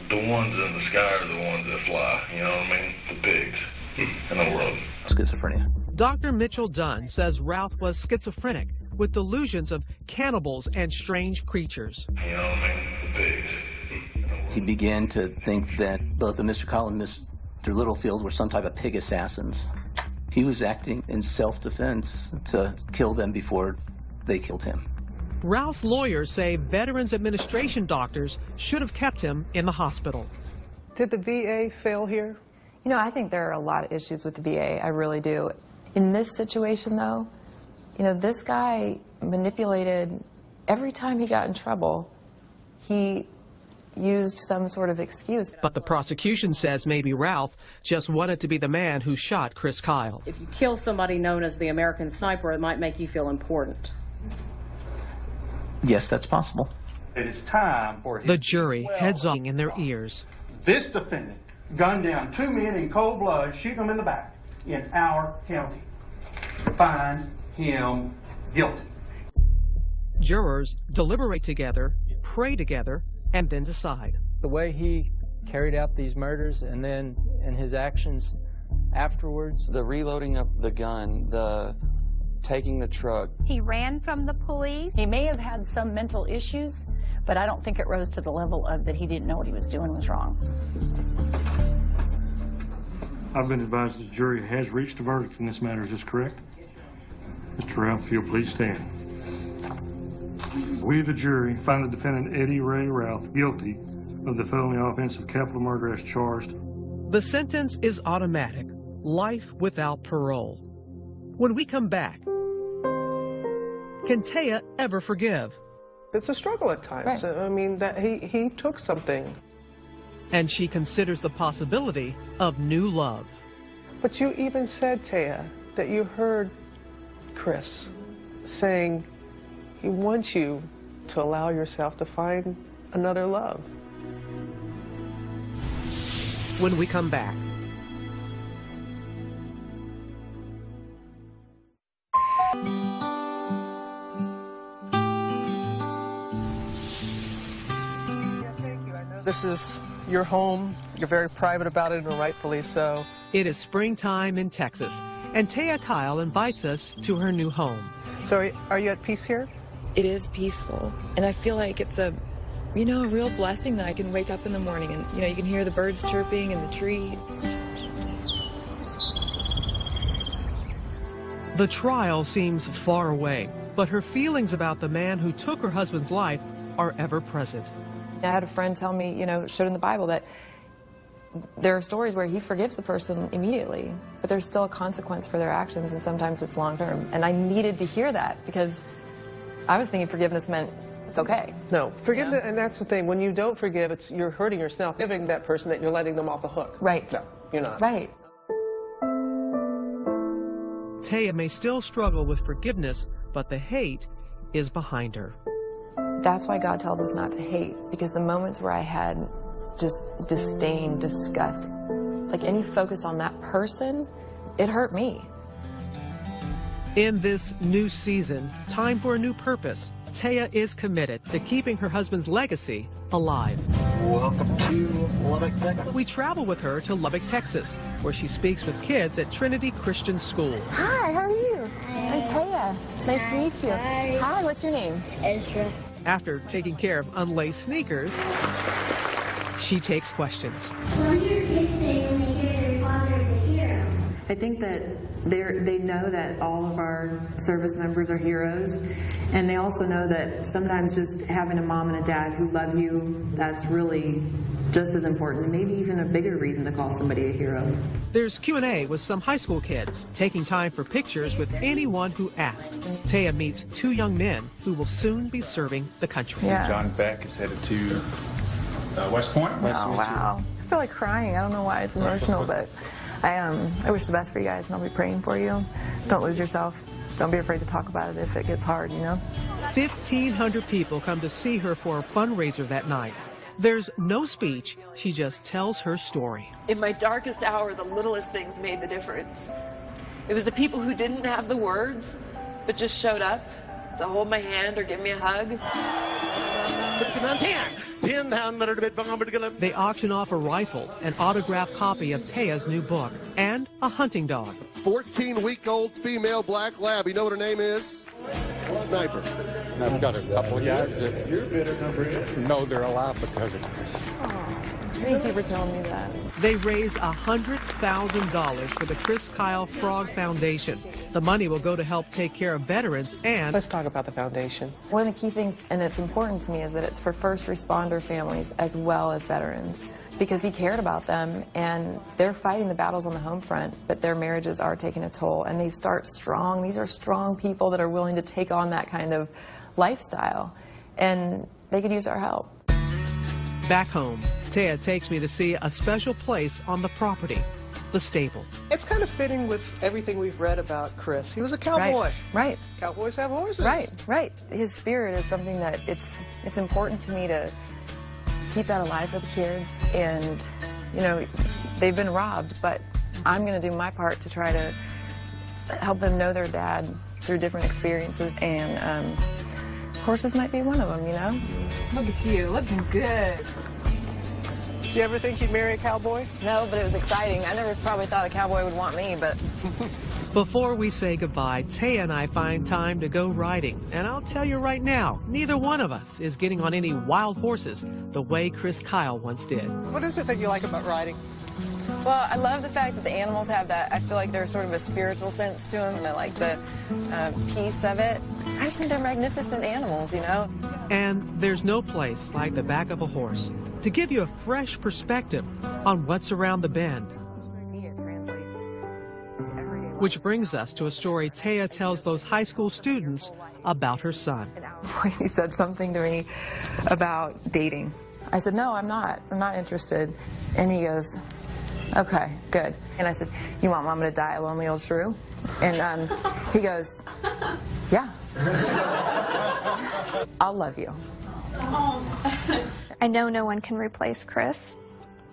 Speaker 2: The ones in the sky are the ones that fly, you know what I mean? The pigs in the world.
Speaker 22: Schizophrenia.
Speaker 6: Dr. Mitchell Dunn says Ralph was schizophrenic with delusions of cannibals and strange creatures.
Speaker 2: You know what I mean? The pigs.
Speaker 22: He began to think that both Mr. Kyle and Mr. Littlefield were some type of pig assassins. He was acting in self-defense to kill them before they killed him.
Speaker 6: Ralph's lawyers say Veterans Administration doctors should have kept him in the hospital.
Speaker 10: Did the VA fail here?
Speaker 3: You know, I think there are a lot of issues with the VA. I really do. In this situation, though, you know, this guy manipulated every time he got in trouble. He used some sort of excuse.
Speaker 6: But the prosecution says maybe Ralph just wanted to be the man who shot Chris Kyle.
Speaker 21: If you kill somebody known as the American Sniper, it might make you feel important.
Speaker 22: Yes, that's possible.
Speaker 13: It is time for
Speaker 6: The jury heads on in their ears.
Speaker 13: this defendant gunned down 2 men in cold blood, shooting them in the back in our county. Find him guilty.
Speaker 6: Jurors deliberate together, pray together, and then decide.
Speaker 23: The way he carried out these murders and then in his actions afterwards.
Speaker 5: The reloading of the gun, the taking the truck.
Speaker 24: He ran from the police. He may have had some mental issues, but I don't think it rose to the level of that he didn't know what he was doing was wrong.
Speaker 20: I've been advised the jury has reached a verdict in this matter. Is this correct? Mr. Ralph, if you'll please stand. We, the jury, find the defendant Eddie Ray Ralph guilty of the felony offense of capital murder as charged.
Speaker 6: The sentence is automatic, life without parole. When we come back, can Taya ever forgive?
Speaker 10: It's a struggle at times. Right. I mean, that he took something.
Speaker 6: And she considers the possibility of new love.
Speaker 10: But you even said, Taya, that you heard Chris saying he wants you to allow yourself to find another love.
Speaker 6: When we come back.
Speaker 10: This is your home. You're very private about it, and rightfully so.
Speaker 6: It is springtime in Texas, and Taya Kyle invites us to her new home.
Speaker 10: So are you at peace here?
Speaker 3: It is peaceful, and I feel like it's a real blessing that I can wake up in the morning and, you can hear the birds chirping and the trees.
Speaker 6: The trial seems far away, but her feelings about the man who took her husband's life are ever present.
Speaker 3: I had a friend tell me, you know, showed in the Bible that there are stories where he forgives the person immediately, but there's still a consequence for their actions, and sometimes it's long term. And I needed to hear that because I was thinking forgiveness meant it's okay.
Speaker 10: No, forgiveness, and that's the thing. When you don't forgive, you're hurting yourself, giving that person that you're letting them off the hook.
Speaker 3: Right.
Speaker 10: No, you're not.
Speaker 3: Right.
Speaker 6: Taya may still struggle with forgiveness, but the hate is behind her.
Speaker 3: That's why God tells us not to hate, because the moments where I had just disdain, disgust, like any focus on that person, it hurt me.
Speaker 6: In this new season, time for a new purpose. Taya is committed to keeping her husband's legacy alive.
Speaker 8: Welcome to Lubbock, Texas.
Speaker 6: We travel with her to Lubbock, Texas, where she speaks with kids at Trinity Christian School.
Speaker 12: Hi, how are you? I'm Taya. Nice to meet you. Hi, what's your name? Ezra.
Speaker 6: After taking care of unlaced sneakers, she takes questions.
Speaker 12: What do your kids say when they hear their father is a hero?
Speaker 3: I think that they know that all of our service members are heroes, and they also know that sometimes just having a mom and a dad who love you, that's really just as important, maybe even a bigger reason to call somebody a hero.
Speaker 6: There's Q&A with some high school kids, taking time for pictures with anyone who asked. Taya meets 2 young men who will soon be serving the country.
Speaker 3: Yeah.
Speaker 14: John Beck is headed to West Point.
Speaker 3: Oh, wow. I feel like crying. I don't know why it's emotional, but I wish the best for you guys, and I'll be praying for you. Just don't lose yourself. Don't be afraid to talk about it if it gets hard, you know?
Speaker 6: 1,500 people come to see her for a fundraiser that night. There's no speech. She just tells her story.
Speaker 15: In my darkest hour, the littlest things made the difference. It was the people who didn't have the words, but just showed up to hold my hand or give me a hug.
Speaker 6: They auction off a rifle, an autographed copy of Taya's new book, and a hunting dog.
Speaker 25: 14-week-old female black lab. You know what her name is? Sniper.
Speaker 26: And I've got a couple of guys that know they're alive because of this.
Speaker 3: Thank you for telling me that.
Speaker 6: They raise $100,000 for the Chris Kyle Frog Foundation. The money will go to help take care of veterans and...
Speaker 10: Let's talk about the foundation.
Speaker 3: One of the key things, and it's important to me, is that it's for first responder families as well as veterans, because he cared about them, and they're fighting the battles on the home front, but their marriages are taking a toll, and they start strong. These are strong people that are willing to take on that kind of lifestyle, and they could use our help.
Speaker 6: Back home, Taya takes me to see a special place on the property, the stable.
Speaker 10: It's kind of fitting with everything we've read about Chris. He was a cowboy.
Speaker 3: Right.
Speaker 10: Cowboys have horses.
Speaker 3: Right. His spirit is something that it's important to me to keep that alive for the kids. And, you know, they've been robbed, but I'm going to do my part to try to help them know their dad through different experiences. And horses might be one of them, you know?
Speaker 4: Look at you, looking good.
Speaker 10: Did you ever think you'd marry a cowboy?
Speaker 3: No, but it was exciting. I never probably thought a cowboy would want me, but...
Speaker 6: Before we say goodbye, Taya and I find time to go riding. And I'll tell you right now, neither one of us is getting on any wild horses the way Chris Kyle once did.
Speaker 10: What is it that you like about riding?
Speaker 3: Well, I love the fact that the animals have that. I feel like there's sort of a spiritual sense to them, and I like the peace of it. I just think they're magnificent animals, you know?
Speaker 6: And there's no place like the back of a horse to give you a fresh perspective on what's around the bend. Which brings us to a story Taya tells those high school students about her son.
Speaker 3: He said something to me about dating. I said, no, I'm not interested. And he goes, okay, good. And I said, you want Mama to die a lonely old shrew? And he goes, yeah. I'll love you.
Speaker 11: I know no one can replace Chris,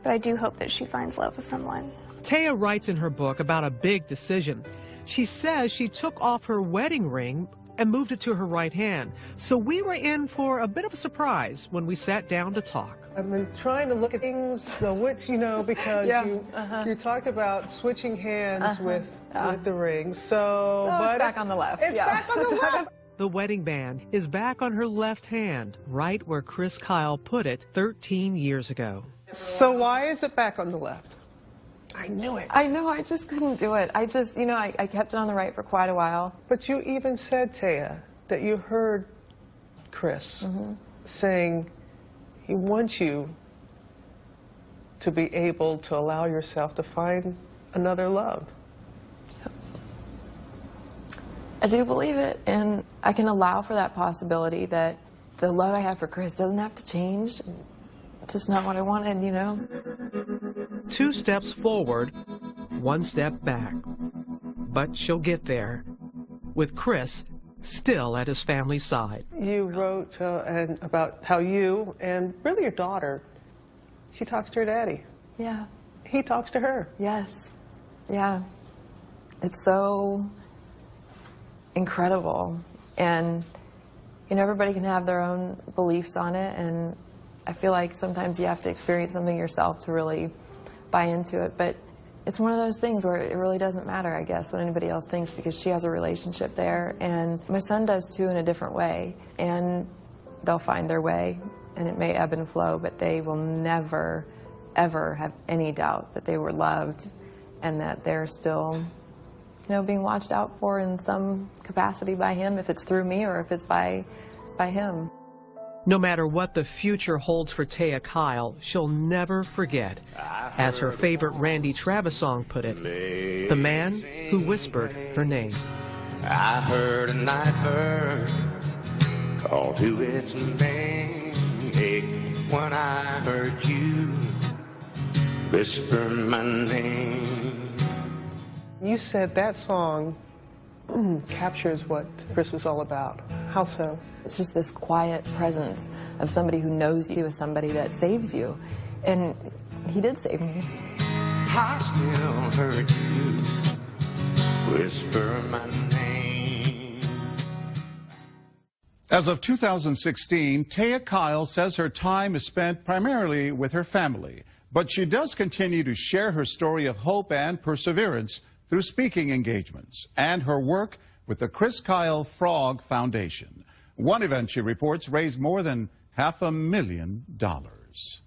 Speaker 11: but I do hope that she finds love with someone.
Speaker 6: Taya writes in her book about a big decision. She says she took off her wedding ring and moved it to her right hand. So we were in for a bit of a surprise when we sat down to talk.
Speaker 10: I've been trying to look at things, which, you know, because you talked about switching hands with the ring. So
Speaker 3: it's back on the left.
Speaker 10: It's back on the left.
Speaker 6: The wedding band is back on her left hand, right where Chris Kyle put it 13 years ago.
Speaker 10: So why is it back on the left? I knew it.
Speaker 3: I know, I just couldn't do it. I just, you know, I kept it on the right for quite a while.
Speaker 10: But you even said, Taya, that you heard Chris saying He wants you to be able to allow yourself to find another love.
Speaker 3: I do believe it, and I can allow for that possibility that the love I have for Chris doesn't have to change. It's just not what I wanted, you know?
Speaker 6: 2 steps forward, 1 step back. But she'll get there, with Chris still at his family's side.
Speaker 10: You wrote about how you and really your daughter, she talks to her daddy.
Speaker 3: Yeah.
Speaker 10: He talks to her.
Speaker 3: Yes. Yeah. It's so incredible. And, you know, everybody can have their own beliefs on it, and I feel like sometimes you have to experience something yourself to really buy into it. But it's one of those things where it really doesn't matter, I guess, what anybody else thinks, because she has a relationship there, and my son does too, in a different way. And they'll find their way, and it may ebb and flow, but they will never, ever have any doubt that they were loved and that they're still, you know, being watched out for in some capacity by him, if it's through me or if it's by him.
Speaker 6: No matter what the future holds for Taya Kyle, she'll never forget, as her favorite Randy Travis song put it, the man who whispered her name.
Speaker 1: I heard a night bird call to its name. Hey, when I heard you whisper my name.
Speaker 10: You said that song captures what Chris was all about. How so?
Speaker 3: It's just this quiet presence of somebody who knows you as somebody that saves you. And he did save me.
Speaker 1: I still heard you whisper my name.
Speaker 9: As of 2016, Taya Kyle says her time is spent primarily with her family, but she does continue to share her story of hope and perseverance through speaking engagements and her work with the Chris Kyle Frog Foundation. One event, she reports, raised more than $500,000.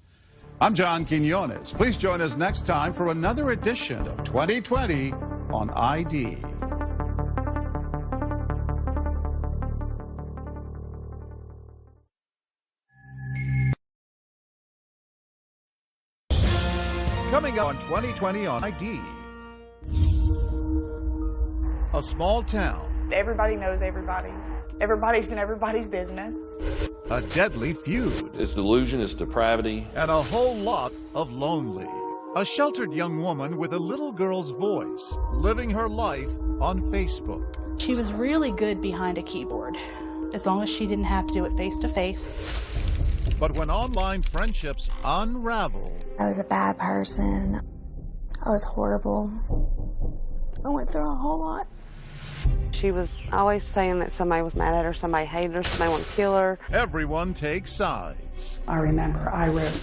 Speaker 9: I'm John Quinones. Please join us next time for another edition of 2020 on ID. Coming up on 2020 on ID. A small town.
Speaker 16: Everybody knows everybody. Everybody's in everybody's business.
Speaker 9: A deadly feud.
Speaker 17: It's delusion, it's depravity.
Speaker 9: And a whole lot of lonely. A sheltered young woman with a little girl's voice, living her life on Facebook.
Speaker 18: She was really good behind a keyboard, as long as she didn't have to do it face to face.
Speaker 9: But when online friendships unravel...
Speaker 19: I was a bad person. I was horrible. I went through a whole lot.
Speaker 27: She was always saying that somebody was mad at her, somebody hated her, somebody wanted to kill her.
Speaker 9: Everyone takes sides.
Speaker 21: I remember I wrote,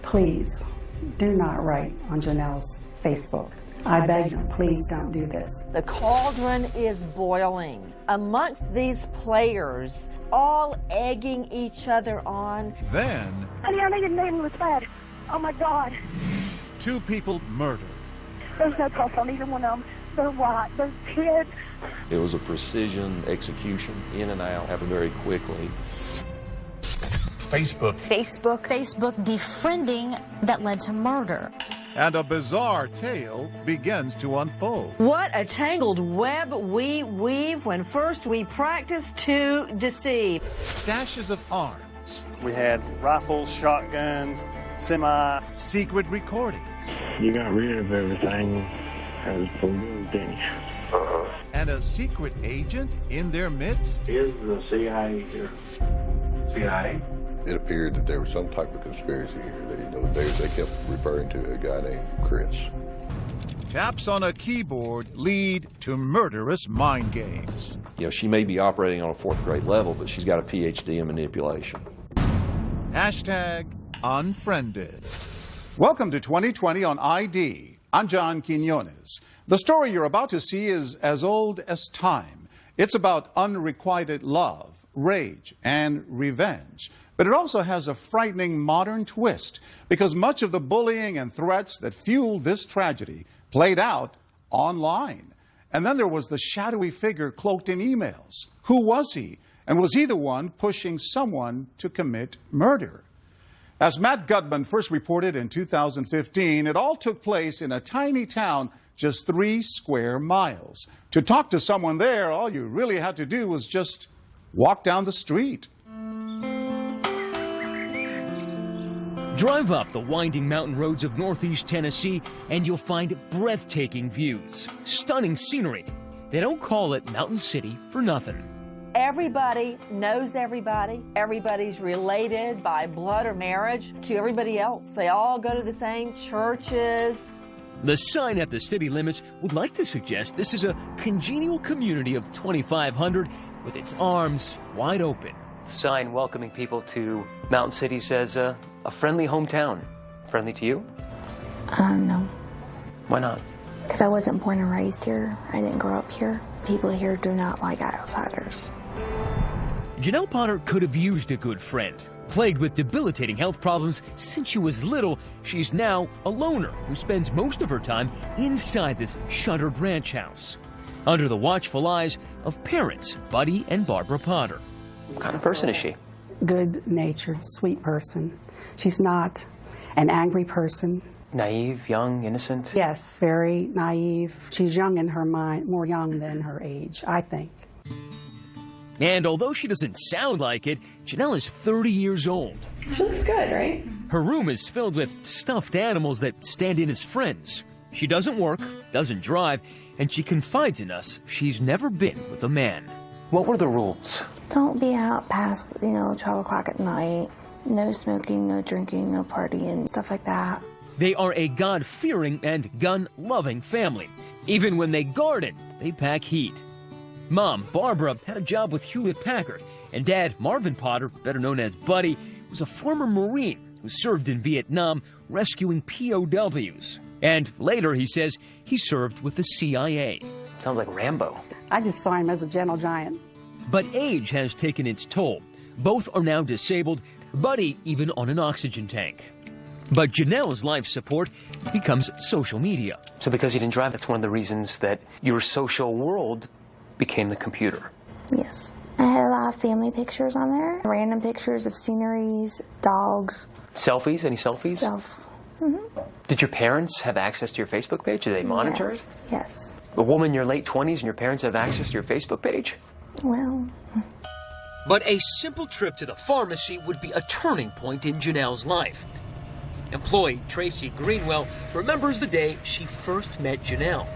Speaker 21: "Please do not write on Janelle's Facebook. I beg you, please don't do this."
Speaker 28: The cauldron is boiling amongst these players, all egging each other on.
Speaker 9: Then...
Speaker 29: Honey, I know your name was bad. Oh, my God.
Speaker 9: 2 people murdered.
Speaker 29: There's no trust on either one of them. They're white. They're kids.
Speaker 17: It was a precision execution, in and out, happened very quickly.
Speaker 9: Facebook
Speaker 12: defriending that led to murder.
Speaker 9: And a bizarre tale begins to unfold.
Speaker 28: What a tangled web we weave when first we practice to deceive.
Speaker 9: Stashes of arms.
Speaker 13: We had rifles, shotguns, semis.
Speaker 9: Secret recordings.
Speaker 20: You got rid of everything as balloon, didn't you?
Speaker 9: And a secret agent in their midst.
Speaker 20: Is the CIA here? CIA?
Speaker 30: It appeared that there was some type of conspiracy here. They kept referring to a guy named Chris.
Speaker 9: Taps on a keyboard lead to murderous mind games.
Speaker 17: You know, she may be operating on a 4th grade level, but she's got a PhD in manipulation.
Speaker 9: Hashtag Unfriended. Welcome to 2020 on ID. I'm John Quinones. The story you're about to see is as old as time. It's about unrequited love, rage, and revenge. But it also has a frightening modern twist, because much of the bullying and threats that fueled this tragedy played out online. And then there was the shadowy figure cloaked in emails. Who was he? And was he the one pushing someone to commit murder? As Matt Gutman first reported in 2015, it all took place in a tiny town just 3 square miles. To talk to someone there, all you really had to do was just walk down the street.
Speaker 2: Drive up the winding mountain roads of northeast Tennessee and you'll find breathtaking views, stunning scenery. They don't call it Mountain City for nothing.
Speaker 28: Everybody knows everybody. Everybody's related by blood or marriage to everybody else. They all go to the same churches.
Speaker 2: The sign at the city limits would like to suggest this is a congenial community of 2,500 with its arms wide open.
Speaker 5: The sign welcoming people to Mountain City says a friendly hometown. Friendly to you?
Speaker 19: No.
Speaker 5: Why not?
Speaker 19: Because I wasn't born and raised here. I didn't grow up here. People here do not like outsiders.
Speaker 2: Janelle Potter could have used a good friend. Plagued with debilitating health problems since she was little, she's now a loner who spends most of her time inside this shuttered ranch house, under the watchful eyes of parents Buddy and Barbara Potter.
Speaker 5: What kind of person is she?
Speaker 7: Good-natured, sweet person. She's not an angry person.
Speaker 5: Naive, young, innocent?
Speaker 7: Yes, very naive. She's young in her mind, more young than her age, I think.
Speaker 2: And although she doesn't sound like it, Janelle is 30 years old.
Speaker 7: She looks good, right?
Speaker 2: Her room is filled with stuffed animals that stand in as friends. She doesn't work, doesn't drive, and she confides in us she's never been with a man.
Speaker 5: What were the rules?
Speaker 19: Don't be out past, 12 o'clock at night. No smoking, no drinking, no partying, stuff like that.
Speaker 2: They are a God-fearing and gun-loving family. Even when they garden, they pack heat. Mom, Barbara, had a job with Hewlett-Packard, and Dad, Marvin Potter, better known as Buddy, was a former Marine who served in Vietnam rescuing POWs. And later, he says, he served with the CIA.
Speaker 5: Sounds like Rambo.
Speaker 7: I just saw him as a gentle giant.
Speaker 2: But age has taken its toll. Both are now disabled, Buddy even on an oxygen tank. But Janelle's life support becomes social media.
Speaker 5: So because you didn't drive, that's one of the reasons that your social world became the computer.
Speaker 19: Yes. I had a lot of family pictures on there, random pictures of sceneries, dogs.
Speaker 5: Selfies? Any selfies?
Speaker 19: Selfies.
Speaker 5: Did your parents have access to your Facebook page? Did they monitor it?
Speaker 19: Yes.
Speaker 5: A woman in your late 20s and your parents have access to your Facebook page?
Speaker 19: Well.
Speaker 2: But a simple trip to the pharmacy would be a turning point in Janelle's life. Employee Tracy Greenwell remembers the day she first met Janelle.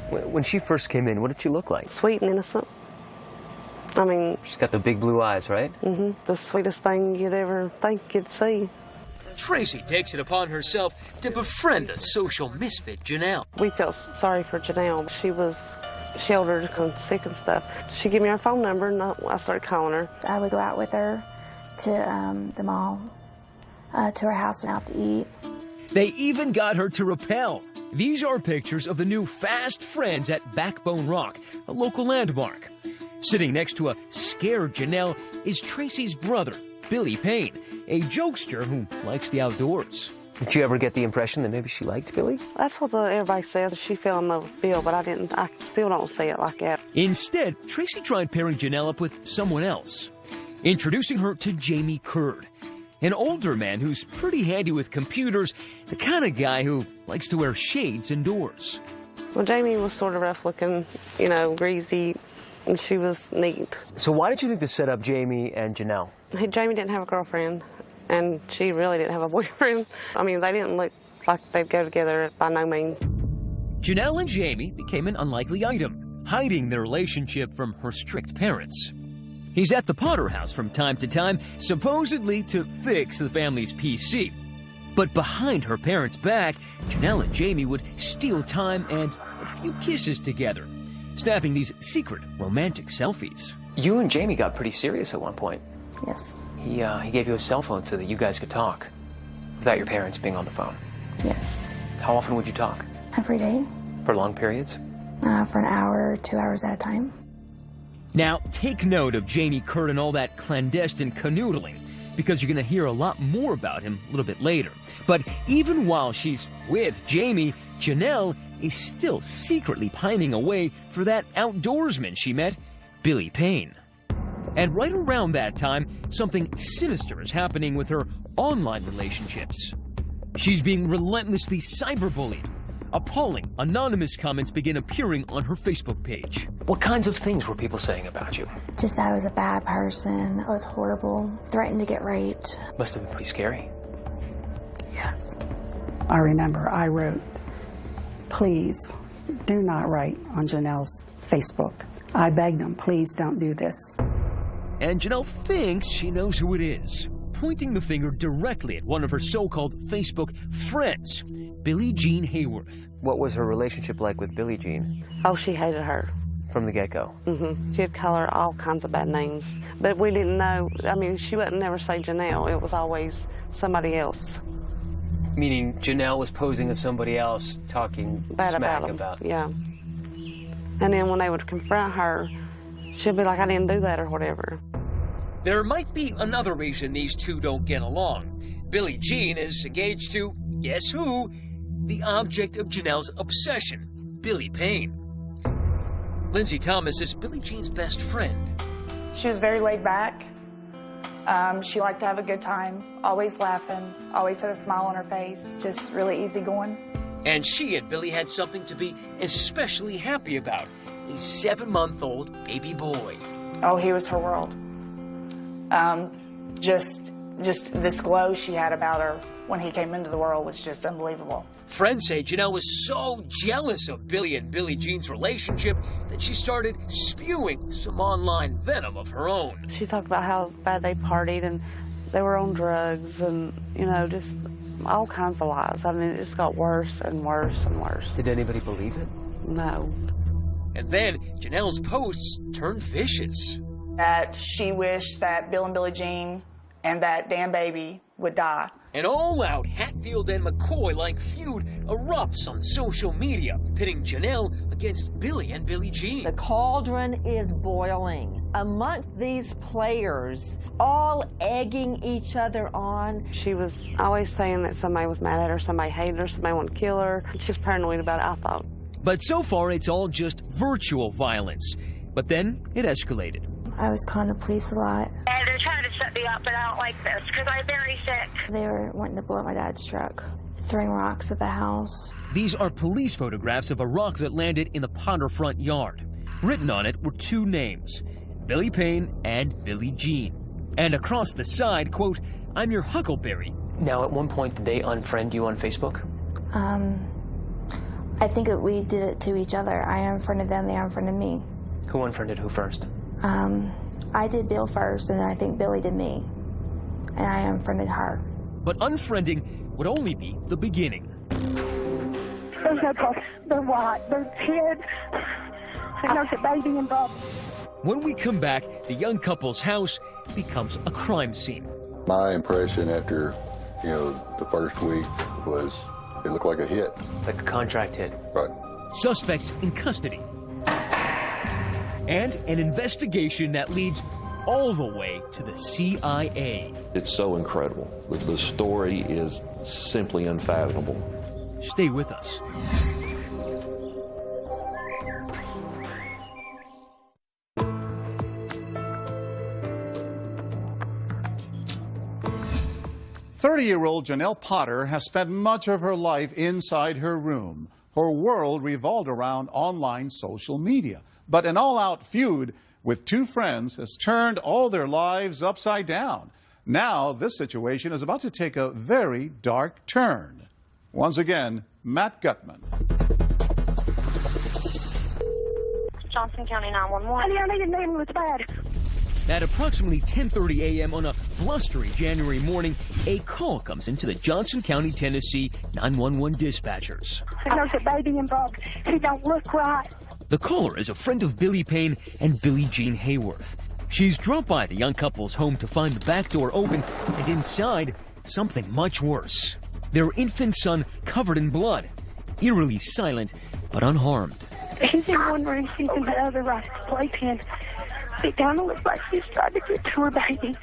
Speaker 5: When she first came in, what did she look like?
Speaker 27: Sweet and innocent. I mean...
Speaker 5: She's got the big blue eyes, right?
Speaker 27: Mm-hmm. The sweetest thing you'd ever think you'd see.
Speaker 2: Tracy takes it upon herself to befriend the social misfit Janelle.
Speaker 27: We felt sorry for Janelle. She older, kind of sick and stuff. She gave me her phone number, and I started calling her.
Speaker 19: I would go out with her to the mall, to her house and out to eat.
Speaker 2: They even got her to rappel. These are pictures of the new Fast Friends at Backbone Rock, a local landmark. Sitting next to a scared Janelle is Tracy's brother, Billy Payne, a jokester who likes the outdoors.
Speaker 5: Did you ever get the impression that maybe she liked Billy?
Speaker 27: That's what everybody says. She fell in love with Bill, but I still don't see it like that.
Speaker 2: Instead, Tracy tried pairing Janelle up with someone else, introducing her to Jamie Curd, an older man who's pretty handy with computers, the kind of guy who likes to wear shades indoors.
Speaker 27: Well, Jamie was sort of rough looking, greasy, and she was neat.
Speaker 5: So why did you think to set up Jamie and Janelle?
Speaker 27: Jamie didn't have a girlfriend, and she really didn't have a boyfriend. I mean, they didn't look like they'd go together by no means.
Speaker 2: Janelle and Jamie became an unlikely item, hiding their relationship from her strict parents. He's at the Potter house from time to time, supposedly to fix the family's PC. But behind her parents' back, Janelle and Jamie would steal time and a few kisses together, snapping these secret romantic selfies.
Speaker 5: You and Jamie got pretty serious at one point.
Speaker 19: Yes.
Speaker 5: He gave you a cell phone so that you guys could talk without your parents being on the phone.
Speaker 19: Yes.
Speaker 5: How often would you talk?
Speaker 19: Every day.
Speaker 5: For long periods?
Speaker 19: For an hour, 2 hours at a time.
Speaker 2: Now, take note of Jamie Curd and all that clandestine canoodling, because you're going to hear a lot more about him a little bit later. But even while she's with Jamie, Janelle is still secretly pining away for that outdoorsman she met, Billy Payne. And right around that time, something sinister is happening with her online relationships. She's being relentlessly cyberbullied. Appalling, anonymous comments begin appearing on her Facebook page.
Speaker 5: What kinds of things were people saying about you?
Speaker 19: Just that I was a bad person, I was horrible, threatened to get raped.
Speaker 5: Must have been pretty scary.
Speaker 19: Yes.
Speaker 7: I remember I wrote, "Please do not write on Janelle's Facebook." I begged him, please don't do this.
Speaker 2: And Janelle thinks she knows who it is, pointing the finger directly at one of her so-called Facebook friends, Billie Jean Hayworth.
Speaker 5: What was her relationship like with Billie Jean?
Speaker 27: Oh, she hated her.
Speaker 5: From the get-go?
Speaker 27: Mm-hmm. She'd call her all kinds of bad names. But we didn't know, I mean, she wouldn't never say Janelle. It was always somebody else.
Speaker 5: Meaning Janelle was posing as somebody else, talking
Speaker 27: Bad
Speaker 5: smack
Speaker 27: about
Speaker 5: about.
Speaker 27: Yeah. And then when they would confront her, she'd be like, I didn't do that or whatever.
Speaker 2: There might be another reason these two don't get along. Billie Jean is engaged to, guess who? The object of Janelle's obsession, Billy Payne. Lindsay Thomas is Billie Jean's best friend.
Speaker 16: She was very laid back. She liked to have a good time, always laughing, always had a smile on her face, just really easygoing.
Speaker 2: And she and Billy had something to be especially happy about, a 7-month-old baby boy.
Speaker 16: Oh, he was her world. Just this glow she had about her when he came into the world was just unbelievable.
Speaker 2: Friends say Janelle was so jealous of Billy and Billie Jean's relationship that she started spewing some online venom of her own.
Speaker 27: She talked about how bad they partied and they were on drugs and, you know, just all kinds of lies. I mean, it just got worse and worse and worse.
Speaker 5: Did anybody believe it?
Speaker 27: No.
Speaker 2: And then Janelle's posts turned vicious.
Speaker 16: That she wished that Bill and Billie Jean and that damn baby would die.
Speaker 2: An all-out Hatfield and McCoy-like feud erupts on social media, pitting Janelle against Billy and Billie Jean.
Speaker 28: The cauldron is boiling amongst these players, all egging each other on.
Speaker 27: She was always saying that somebody was mad at her, somebody hated her, somebody wanted to kill her. She was paranoid about it, I thought.
Speaker 2: But so far, it's all just virtual violence. But then it escalated.
Speaker 19: I was calling the police a lot.
Speaker 29: They're trying to set me up, but I don't like this because I'm very sick.
Speaker 19: They were wanting to blow up my dad's truck, throwing rocks at the house.
Speaker 2: These are police photographs of a rock that landed in the Potter front yard. Written on it were 2 names, Billy Payne and Billie Jean. And across the side, quote, "I'm your huckleberry."
Speaker 5: Now, at one point, did they unfriend you on Facebook?
Speaker 19: I think we did it to each other. I unfriended them, they unfriended me.
Speaker 5: Who unfriended who first?
Speaker 19: I did Bill first, and I think Billy did me. And I unfriended her.
Speaker 2: But unfriending would only be the beginning.
Speaker 29: There's no problem. They're white. They're kids. There's a baby involved.
Speaker 2: When we come back, the young couple's house becomes a crime scene.
Speaker 30: My impression after, the first week was it looked like a hit.
Speaker 5: Like a contract hit.
Speaker 30: Right.
Speaker 2: Suspects in custody. And an investigation that leads all the way to the CIA.
Speaker 17: It's so incredible. The story is simply unfathomable.
Speaker 2: Stay with us.
Speaker 9: "30-year-old Janelle Potter has spent much of her life inside her room. Her world revolved around online social media. But an all-out feud with 2 friends has turned all their lives upside down. Now, this situation is about to take a very dark turn. Once again, Matt Gutman.
Speaker 29: Johnson County 911. I need an ambulance bad.
Speaker 2: At approximately 10:30 a.m. on a blustery January morning, a call comes into the Johnson County, Tennessee 911 dispatchers.
Speaker 29: There's a baby involved. He don't look right.
Speaker 2: The caller is a friend of Billy Payne and Billie Jean Hayworth. She's dropped by the young couple's home to find the back door open, and inside, something much worse. Their infant son covered in blood, eerily silent but unharmed.
Speaker 29: He's in one room, she's in the other, right at the playpen. It kind of looks like she's trying to get to her baby.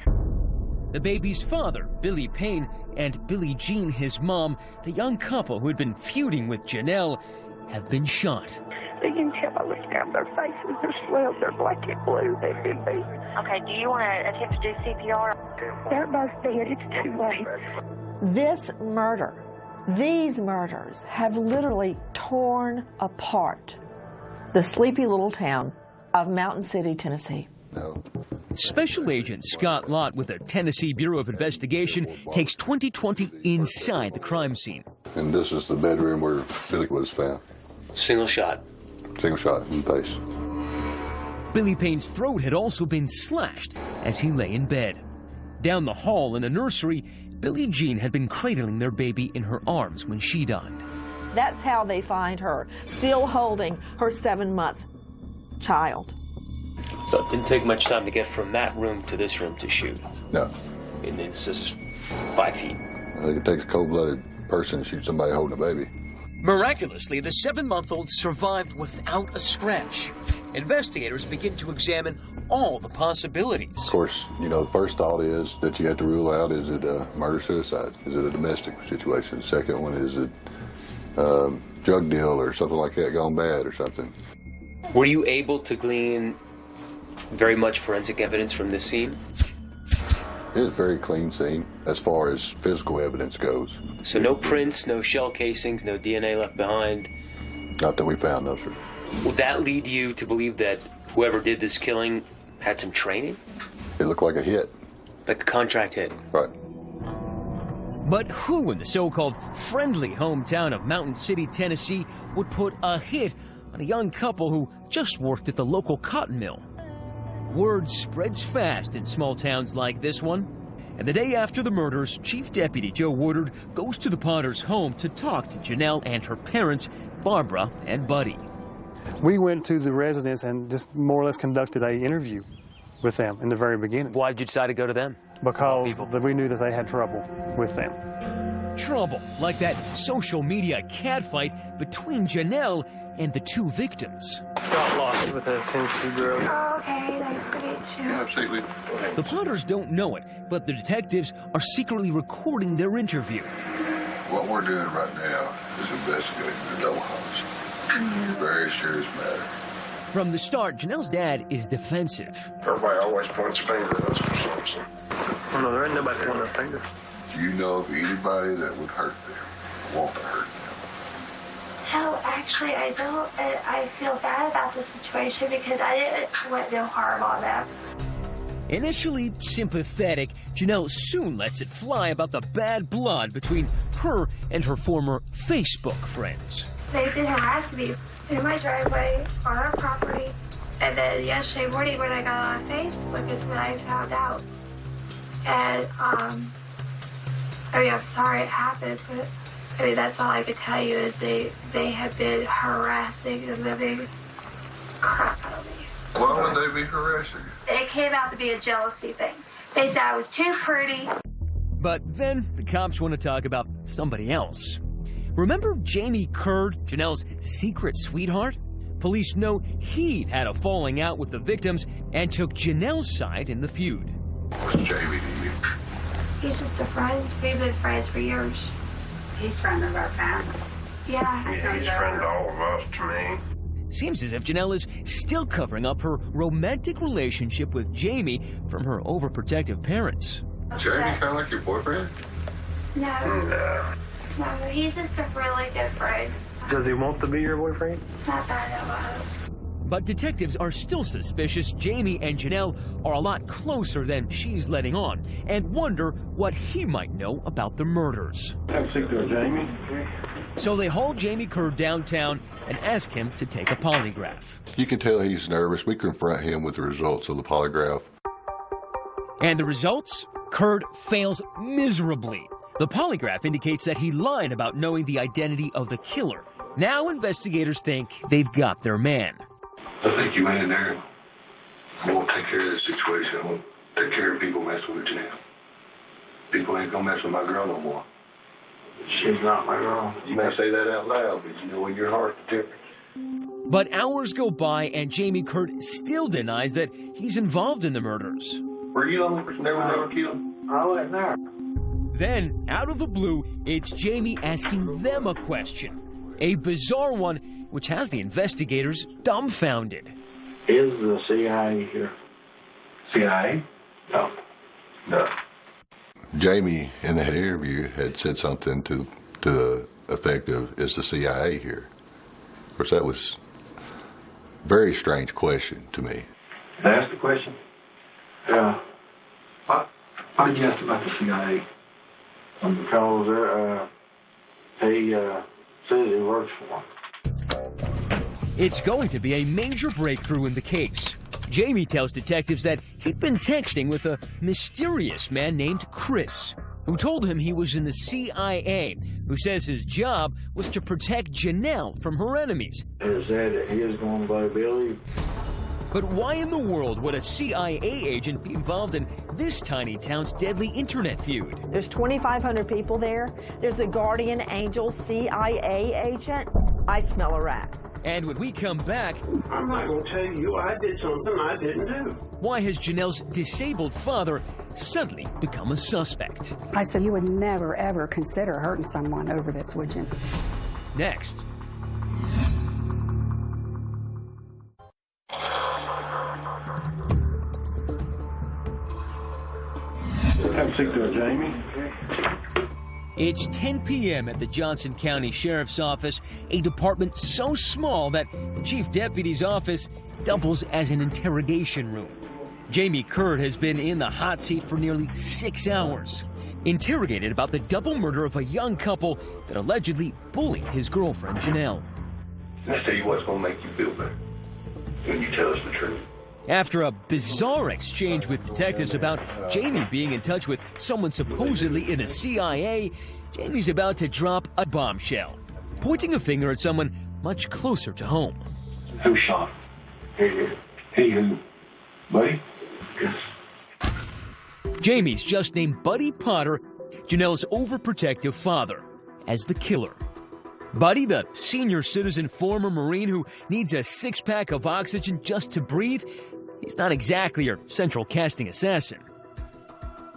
Speaker 2: The baby's father, Billy Payne, and Billie Jean, his mom, the young couple who had been feuding with Janelle, have been shot.
Speaker 29: You can tell by looking down their faces. They're swelled. They're black and blue. They've been beat.
Speaker 12: Okay, do you want to attempt to do CPR?
Speaker 29: They're both dead. It's too late.
Speaker 28: This murder, these murders have literally torn apart the sleepy little town of Mountain City, Tennessee.
Speaker 30: No.
Speaker 2: Special Agent Scott Lott with the Tennessee Bureau of Investigation takes 2020 inside the crime scene.
Speaker 30: And this is the bedroom where Billy was found.
Speaker 5: Single shot.
Speaker 30: Single shot in the face.
Speaker 2: Billy Payne's throat had also been slashed as he lay in bed. Down the hall in the nursery, Billie Jean had been cradling their baby in her arms when she died.
Speaker 28: That's how they find her, still holding her 7-month child.
Speaker 5: So it didn't take much time to get from that room to this room to shoot.
Speaker 30: No.
Speaker 5: And this is 5 feet.
Speaker 30: I think it takes a cold-blooded person to shoot somebody holding a baby.
Speaker 2: Miraculously, the 7-month-old survived without a scratch. Investigators begin to examine all the possibilities.
Speaker 30: Of course, you know, the first thought is that you have to rule out, is it a murder-suicide? Is it a domestic situation? The second one, is it drug deal or something like that gone bad or something?
Speaker 5: Were you able to glean very much forensic evidence from this scene?
Speaker 30: It is a very clean scene as far as physical evidence goes.
Speaker 5: So no prints, no shell casings, no DNA left behind?
Speaker 30: Not that we found, no, sir.
Speaker 5: Would that lead you to believe that whoever did this killing had some training?
Speaker 30: It looked like a hit.
Speaker 5: Like a contract hit?
Speaker 30: Right.
Speaker 2: But who in the so-called friendly hometown of Mountain City, Tennessee, would put a hit on a young couple who just worked at the local cotton mill? Word spreads fast in small towns like this one. And the day after the murders, Chief Deputy Joe Woodard goes to the Potters' home to talk to Janelle and her parents, Barbara and Buddy.
Speaker 4: We went to the residence and just more or less conducted an interview with them in the very beginning.
Speaker 5: Why did you decide to go to them?
Speaker 4: Because we knew that they had trouble with them.
Speaker 2: Trouble, like that social media catfight between Janelle and the two victims.
Speaker 10: Got lost with a Tennessee girl.
Speaker 29: Oh, okay, nice to meet you.
Speaker 30: Yeah, absolutely.
Speaker 2: The Potters don't know it, but the detectives are secretly recording their interview.
Speaker 30: What we're doing right now is investigating the double homicide. Very serious matter.
Speaker 2: From the start, Janelle's dad is defensive.
Speaker 30: Everybody always points fingers at us for something.
Speaker 10: Oh, no, there ain't nobody pointing a finger.
Speaker 30: Do you know of anybody that would hurt them, want to hurt them?
Speaker 29: No, actually, I don't. I feel bad about the situation because I didn't want no harm on them.
Speaker 2: Initially sympathetic, Janelle soon lets it fly about the bad blood between her and her former Facebook friends.
Speaker 29: They've been harassing me in my driveway, on our property. And then yesterday morning when I got on Facebook is when I found out. And, I mean, I'm sorry it happened, but, I mean, that's all I could tell you is they have been harassing the living crap out of me.
Speaker 30: Why would they be harassing you?
Speaker 29: It came out to be a jealousy thing. They said I was too pretty.
Speaker 2: But then the cops want to talk about somebody else. Remember Jamie Curd, Janelle's secret sweetheart? Police know he'd had a falling out with the victims and took Janelle's side in the feud.
Speaker 30: What's Jamie to you?
Speaker 29: He's just a friend. We've been friends for years.
Speaker 12: He's friend of our family.
Speaker 29: Yeah.
Speaker 30: He's friend to all of us, to me.
Speaker 2: Seems as if Janelle is still covering up her romantic relationship with Jamie from her overprotective parents.
Speaker 30: Jamie kind of like your boyfriend?
Speaker 29: No. No, he's just a really good friend.
Speaker 10: Does he want to be your boyfriend?
Speaker 29: Not that I know of.
Speaker 2: But detectives are still suspicious Jamie and Janelle are a lot closer than she's letting on, and wonder what he might know about the murders.
Speaker 20: Have a seat there, Jamie.
Speaker 2: So they haul Jamie Curd downtown and ask him to take a polygraph.
Speaker 30: You can tell he's nervous. We confront him with the results of the polygraph.
Speaker 2: And the results? Curd fails miserably. The polygraph indicates that he lied about knowing the identity of the killer. Now investigators think they've got their man.
Speaker 30: I think you went in there. I won't take care of this situation. I won't take care of people messing with Janelle. People ain't gonna mess with my girl no more. She's not my girl. You may say that out loud, but you know in your heart the difference.
Speaker 2: But hours go by and Jamie Curd still denies that he's involved in the murders.
Speaker 30: Were you the only person there when they were killed? I wasn't there.
Speaker 2: Then, out of the blue, it's Jamie asking them a question. A bizarre one which has the investigators dumbfounded.
Speaker 30: Is the CIA here? CIA? No. No.
Speaker 6: Jamie, in that interview, had said something to the effect of, is the CIA here? Of course, that was a very strange question to me.
Speaker 30: Can I ask the question? Yeah. Why did you ask about the CIA? Because he says he works for him.
Speaker 2: It's going to be a major breakthrough in the case. Jamie tells detectives that he'd been texting with a mysterious man named Chris, who told him he was in the CIA, who says his job was to protect Janelle from her enemies.
Speaker 30: It said that he was going by Billy.
Speaker 2: But why in the world would a CIA agent be involved in this tiny town's deadly internet feud?
Speaker 28: There's 2,500 people there. There's a guardian angel CIA agent. I smell a rat.
Speaker 2: And when we come back,
Speaker 30: I'm not going to tell you I did something I didn't do.
Speaker 2: Why has Janelle's disabled father suddenly become a suspect?
Speaker 7: I said, you would never, ever consider hurting someone over this, would you?
Speaker 2: Next.
Speaker 30: Have a seat there, Jamie.
Speaker 2: It's 10 p.m. at the Johnson County Sheriff's Office, a department so small that the chief deputy's office doubles as an interrogation room. Jamie Curd has been in the hot seat for nearly 6 hours, interrogated about the double murder of a young couple that allegedly bullied his girlfriend, Janelle.
Speaker 30: Let's tell you what's going to make you feel better when you tell us the truth.
Speaker 2: After a bizarre exchange with detectives about Jamie being in touch with someone supposedly in the CIA, Jamie's about to drop a bombshell, pointing a finger at someone much closer to home.
Speaker 30: Who shot? He who? Buddy? Yes.
Speaker 2: Jamie's just named Buddy Potter, Janelle's overprotective father, as the killer. Buddy, the senior citizen former Marine who needs a 6-pack of oxygen just to breathe, he's not exactly your central casting assassin.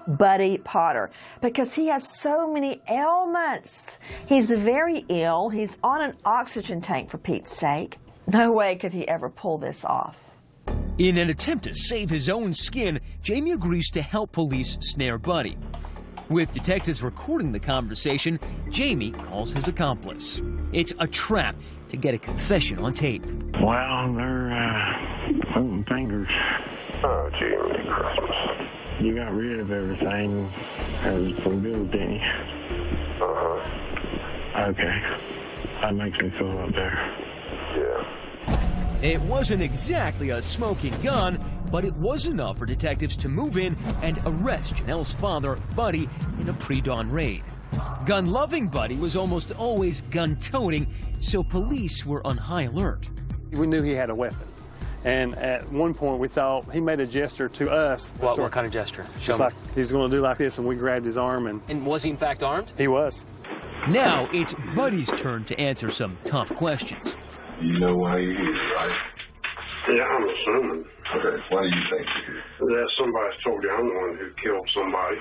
Speaker 28: Buddy Potter, because he has so many ailments. He's very ill. He's on an oxygen tank, for Pete's sake. No way could he ever pull this off.
Speaker 2: In an attempt to save his own skin, Jamie agrees to help police snare Buddy. With detectives recording the conversation, Jamie calls his accomplice. It's a trap to get a confession on tape.
Speaker 30: Well, they're pointing fingers. Oh, gee, Merry Christmas. You got rid of everything as from Bill, didn't you? Uh-huh. Okay. That makes me feel a lot better. Yeah.
Speaker 2: It wasn't exactly a smoking gun, but it was enough for detectives to move in and arrest Janelle's father, Buddy, in a pre-dawn raid. Gun-loving Buddy was almost always gun-toting, so police were on high alert.
Speaker 4: We knew he had a weapon. And at one point, we thought he made a gesture to us.
Speaker 5: What kind of gesture? Show me.
Speaker 4: Like he's going to do like this, and we grabbed his arm.
Speaker 5: And was he in fact armed?
Speaker 4: He was.
Speaker 2: Now it's Buddy's turn to answer some tough questions.
Speaker 30: You know why you're here, right? Yeah, I'm assuming. Okay, why do you think you're here? That somebody's told you I'm the one who killed somebody.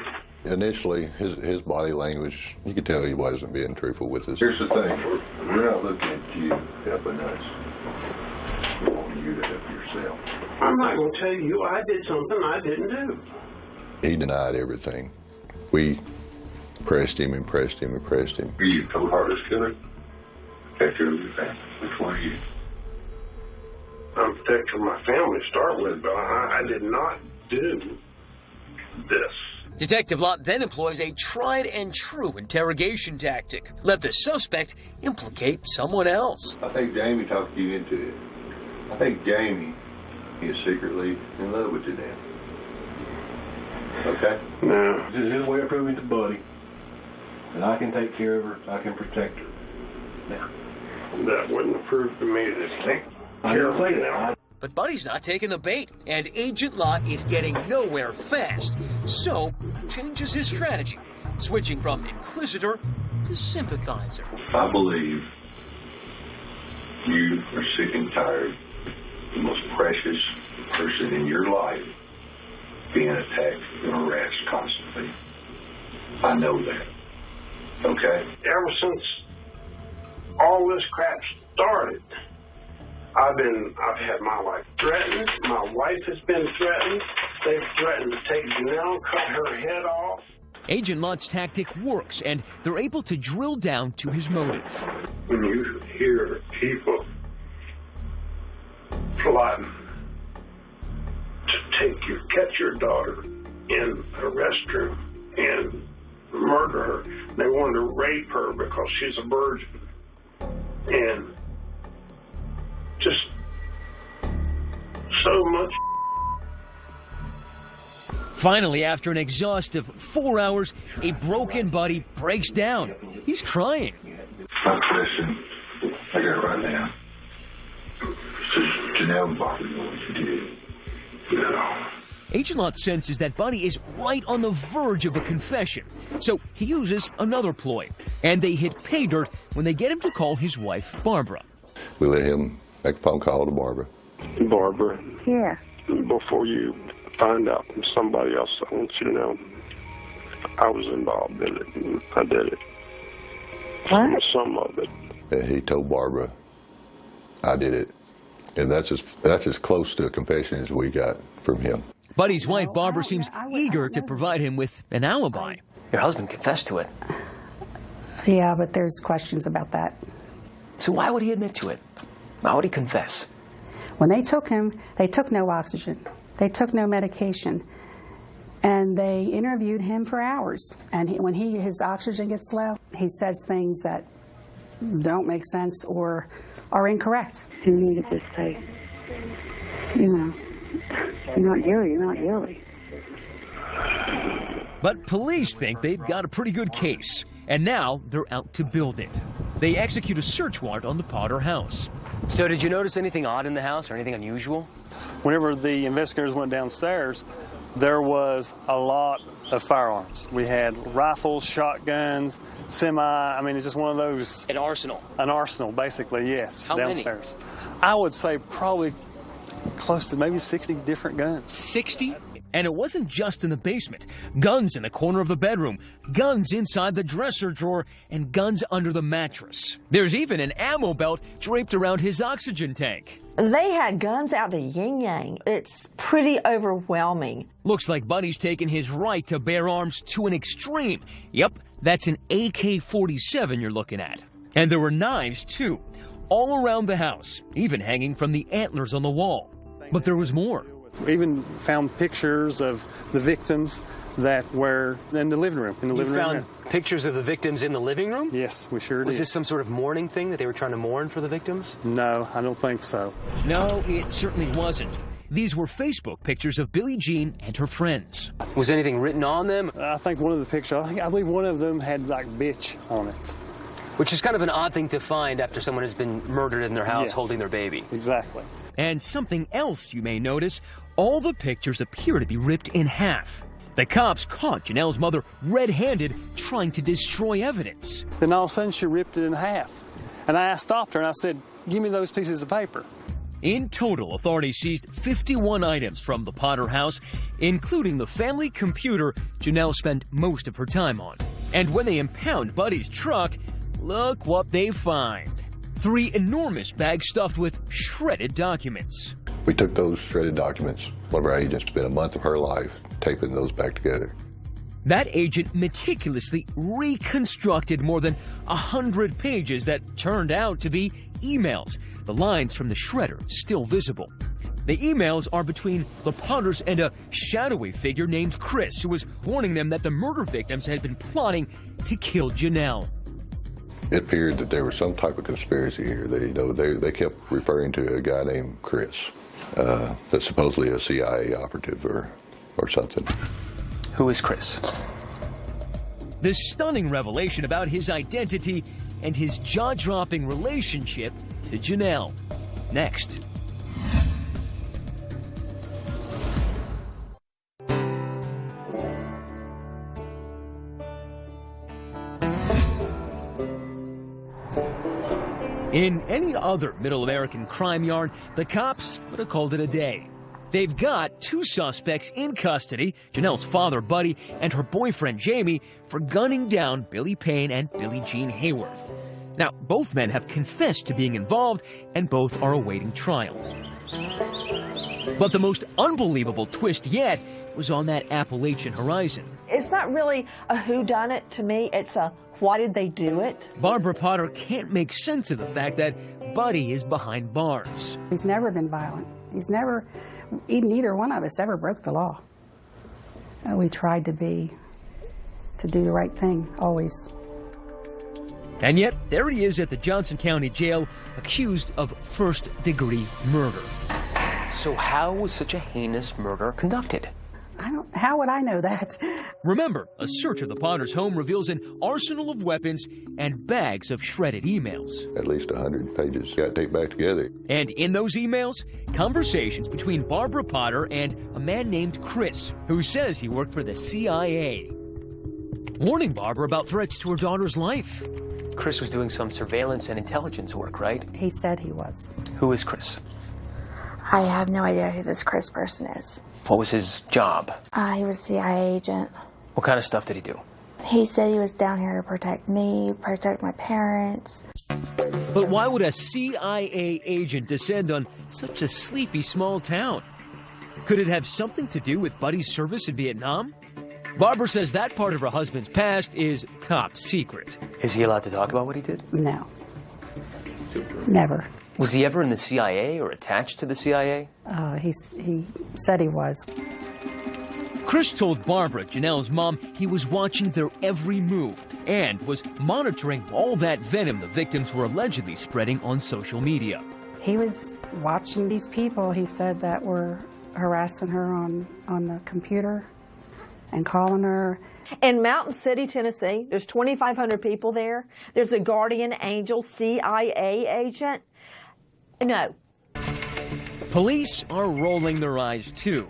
Speaker 6: Initially, his body language, you could tell he wasn't being truthful with us.
Speaker 30: Here's the thing, we're not looking at you helping us. We want you to help yourself. I'm not going to tell you I did something I didn't do.
Speaker 6: He denied everything. We pressed him and pressed him and pressed him.
Speaker 30: Are you a cold-hearted killer? Protector of your family. Which one are you? I'm protector of my family to start with, but I did not do this.
Speaker 2: Detective Lott then employs a tried-and-true interrogation tactic. Let the suspect implicate someone else.
Speaker 30: I think Jamie talked you into it. I think Jamie is secretly in love with Janelle. Okay? No. This is his way of proving to Buddy that I can take care of her, I can protect her. Now, that wouldn't have proved to me that thing. I don't say that.
Speaker 2: But Buddy's not taking the bait, and Agent Lott is getting nowhere fast, so changes his strategy, switching from inquisitor to sympathizer.
Speaker 30: I believe you are sick and tired of the most precious person in your life being attacked and harassed constantly. I know that. Okay? Ever since
Speaker 3: all this crap started, I've had my life threatened. My wife has been threatened. They've threatened to take Janelle, cut her head off.
Speaker 2: Agent Lott's tactic works, and they're able to drill down to his motive.
Speaker 3: When you hear people plotting to catch your daughter in a restroom and murder her, they wanted to rape her because she's a virgin, and just so much.
Speaker 2: Finally, after an exhaustive 4 hours, a broken Buddy breaks down. He's crying.
Speaker 30: My question, I got it right now. Janelle bothered me what you did. No.
Speaker 2: Agent Lott senses that Buddy is right on the verge of a confession, so he uses another ploy, and they hit pay dirt when they get him to call his wife, Barbara.
Speaker 6: We let him make a phone call to Barbara.
Speaker 3: Barbara.
Speaker 28: Yeah.
Speaker 3: Before you find out from somebody else, I want you to know I was involved in it, and I did it.
Speaker 28: What?
Speaker 3: Some of it.
Speaker 6: And he told Barbara, I did it. And that's as close to a confession as we got from him.
Speaker 2: Buddy's wife, Barbara, seems eager to provide him with an alibi.
Speaker 5: Your husband confessed to it.
Speaker 7: Yeah, but there's questions about that.
Speaker 5: So why would he admit to it? Why would he confess?
Speaker 7: When they took him, they took no oxygen. They took no medication. And they interviewed him for hours. And when his oxygen gets low, he says things that don't make sense or are incorrect.
Speaker 28: You need to just say, you're not guilty, you're not guilty.
Speaker 2: But police think they've got a pretty good case, and now they're out to build it. They execute a search warrant on the Potter house.
Speaker 5: So did you notice anything odd in the house or anything unusual?
Speaker 4: Whenever the investigators went downstairs, there was a lot of firearms. We had rifles, shotguns, I mean, it's just one of those.
Speaker 5: An arsenal?
Speaker 4: An arsenal, basically, yes.
Speaker 5: How
Speaker 4: downstairs. Many? I would say probably close to maybe 60 different guns.
Speaker 2: 60? And it wasn't just in the basement. Guns in the corner of the bedroom, guns inside the dresser drawer, and guns under the mattress. There's even an ammo belt draped around his oxygen tank.
Speaker 28: They had guns out the yin-yang. It's pretty overwhelming.
Speaker 2: Looks like Buddy's taken his right to bear arms to an extreme. Yep, that's an AK-47 you're looking at. And there were knives, too, all around the house, even hanging from the antlers on the wall. But there was more.
Speaker 4: We even found pictures of the victims that were in the living room.
Speaker 5: You found pictures of the victims in the living room?
Speaker 4: Yes, we sure did.
Speaker 5: Was this some sort of mourning thing that they were trying to mourn for the victims?
Speaker 4: No, I don't think so.
Speaker 2: No, it certainly wasn't. These were Facebook pictures of Billie Jean and her friends.
Speaker 5: Was anything written on them?
Speaker 4: I think one of the pictures, I believe one of them had like bitch on it.
Speaker 5: Which is kind of an odd thing to find after someone has been murdered in their house holding their baby.
Speaker 4: Exactly.
Speaker 2: And something else you may notice, all the pictures appear to be ripped in half. The cops caught Janelle's mother red-handed trying to destroy evidence.
Speaker 4: Then all of a sudden she ripped it in half. And I stopped her and I said, give me those pieces of paper.
Speaker 2: In total, authorities seized 51 items from the Potter house, including the family computer Janelle spent most of her time on. And when they impound Buddy's truck, look what they find. 3 enormous bags stuffed with shredded documents.
Speaker 6: We took those shredded documents. One of our agents spent a month of her life taping those back together.
Speaker 2: That agent meticulously reconstructed more than 100 pages that turned out to be emails, the lines from the shredder still visible. The emails are between the Potters and a shadowy figure named Chris, who was warning them that the murder victims had been plotting to kill Janelle.
Speaker 6: It appeared that there was some type of conspiracy here. They kept referring to a guy named Chris, that's supposedly a CIA operative or something.
Speaker 5: Who is Chris?
Speaker 2: The stunning revelation about his identity and his jaw-dropping relationship to Janelle. Next. In any other Middle American crime yarn, the cops would have called it a day. They've got 2 suspects in custody, Janelle's father, Buddy, and her boyfriend, Jamie, for gunning down Billy Payne and Billie Jean Hayworth. Now, both men have confessed to being involved, and both are awaiting trial. But the most unbelievable twist yet was on that Appalachian horizon.
Speaker 28: It's not really a whodunit to me, it's a why did they do it?
Speaker 2: Barbara Potter can't make sense of the fact that Buddy is behind bars.
Speaker 7: He's never been violent. Neither one of us ever broke the law. We tried to do the right thing, always.
Speaker 2: And yet, there he is at the Johnson County Jail, accused of first-degree murder.
Speaker 5: So how was such a heinous murder conducted?
Speaker 7: How would I know that?
Speaker 2: Remember, a search of the Potter's home reveals an arsenal of weapons and bags of shredded emails.
Speaker 6: At least 100 pages got taped back together.
Speaker 2: And in those emails, conversations between Barbara Potter and a man named Chris, who says he worked for the CIA, warning Barbara about threats to her daughter's life.
Speaker 5: Chris was doing some surveillance and intelligence work, right?
Speaker 7: He said he was.
Speaker 5: Who is Chris?
Speaker 19: I have no idea who this Chris person is.
Speaker 5: What was his job?
Speaker 19: He was a CIA agent.
Speaker 5: What kind of stuff did he do?
Speaker 19: He said he was down here to protect me, protect my parents.
Speaker 2: But why would a CIA agent descend on such a sleepy small town? Could it have something to do with Buddy's service in Vietnam? Barbara says that part of her husband's past is top secret.
Speaker 5: Is he allowed to talk about what he did?
Speaker 7: No. Never.
Speaker 5: Was he ever in the CIA or attached to the CIA?
Speaker 7: He said he was.
Speaker 2: Chris told Barbara, Janelle's mom, he was watching their every move and was monitoring all that venom the victims were allegedly spreading on social media.
Speaker 7: He was watching these people, he said, that were harassing her on the computer and calling her.
Speaker 28: In Mountain City, Tennessee, there's 2,500 people there. There's a guardian angel CIA agent. No.
Speaker 2: Police are rolling their eyes too.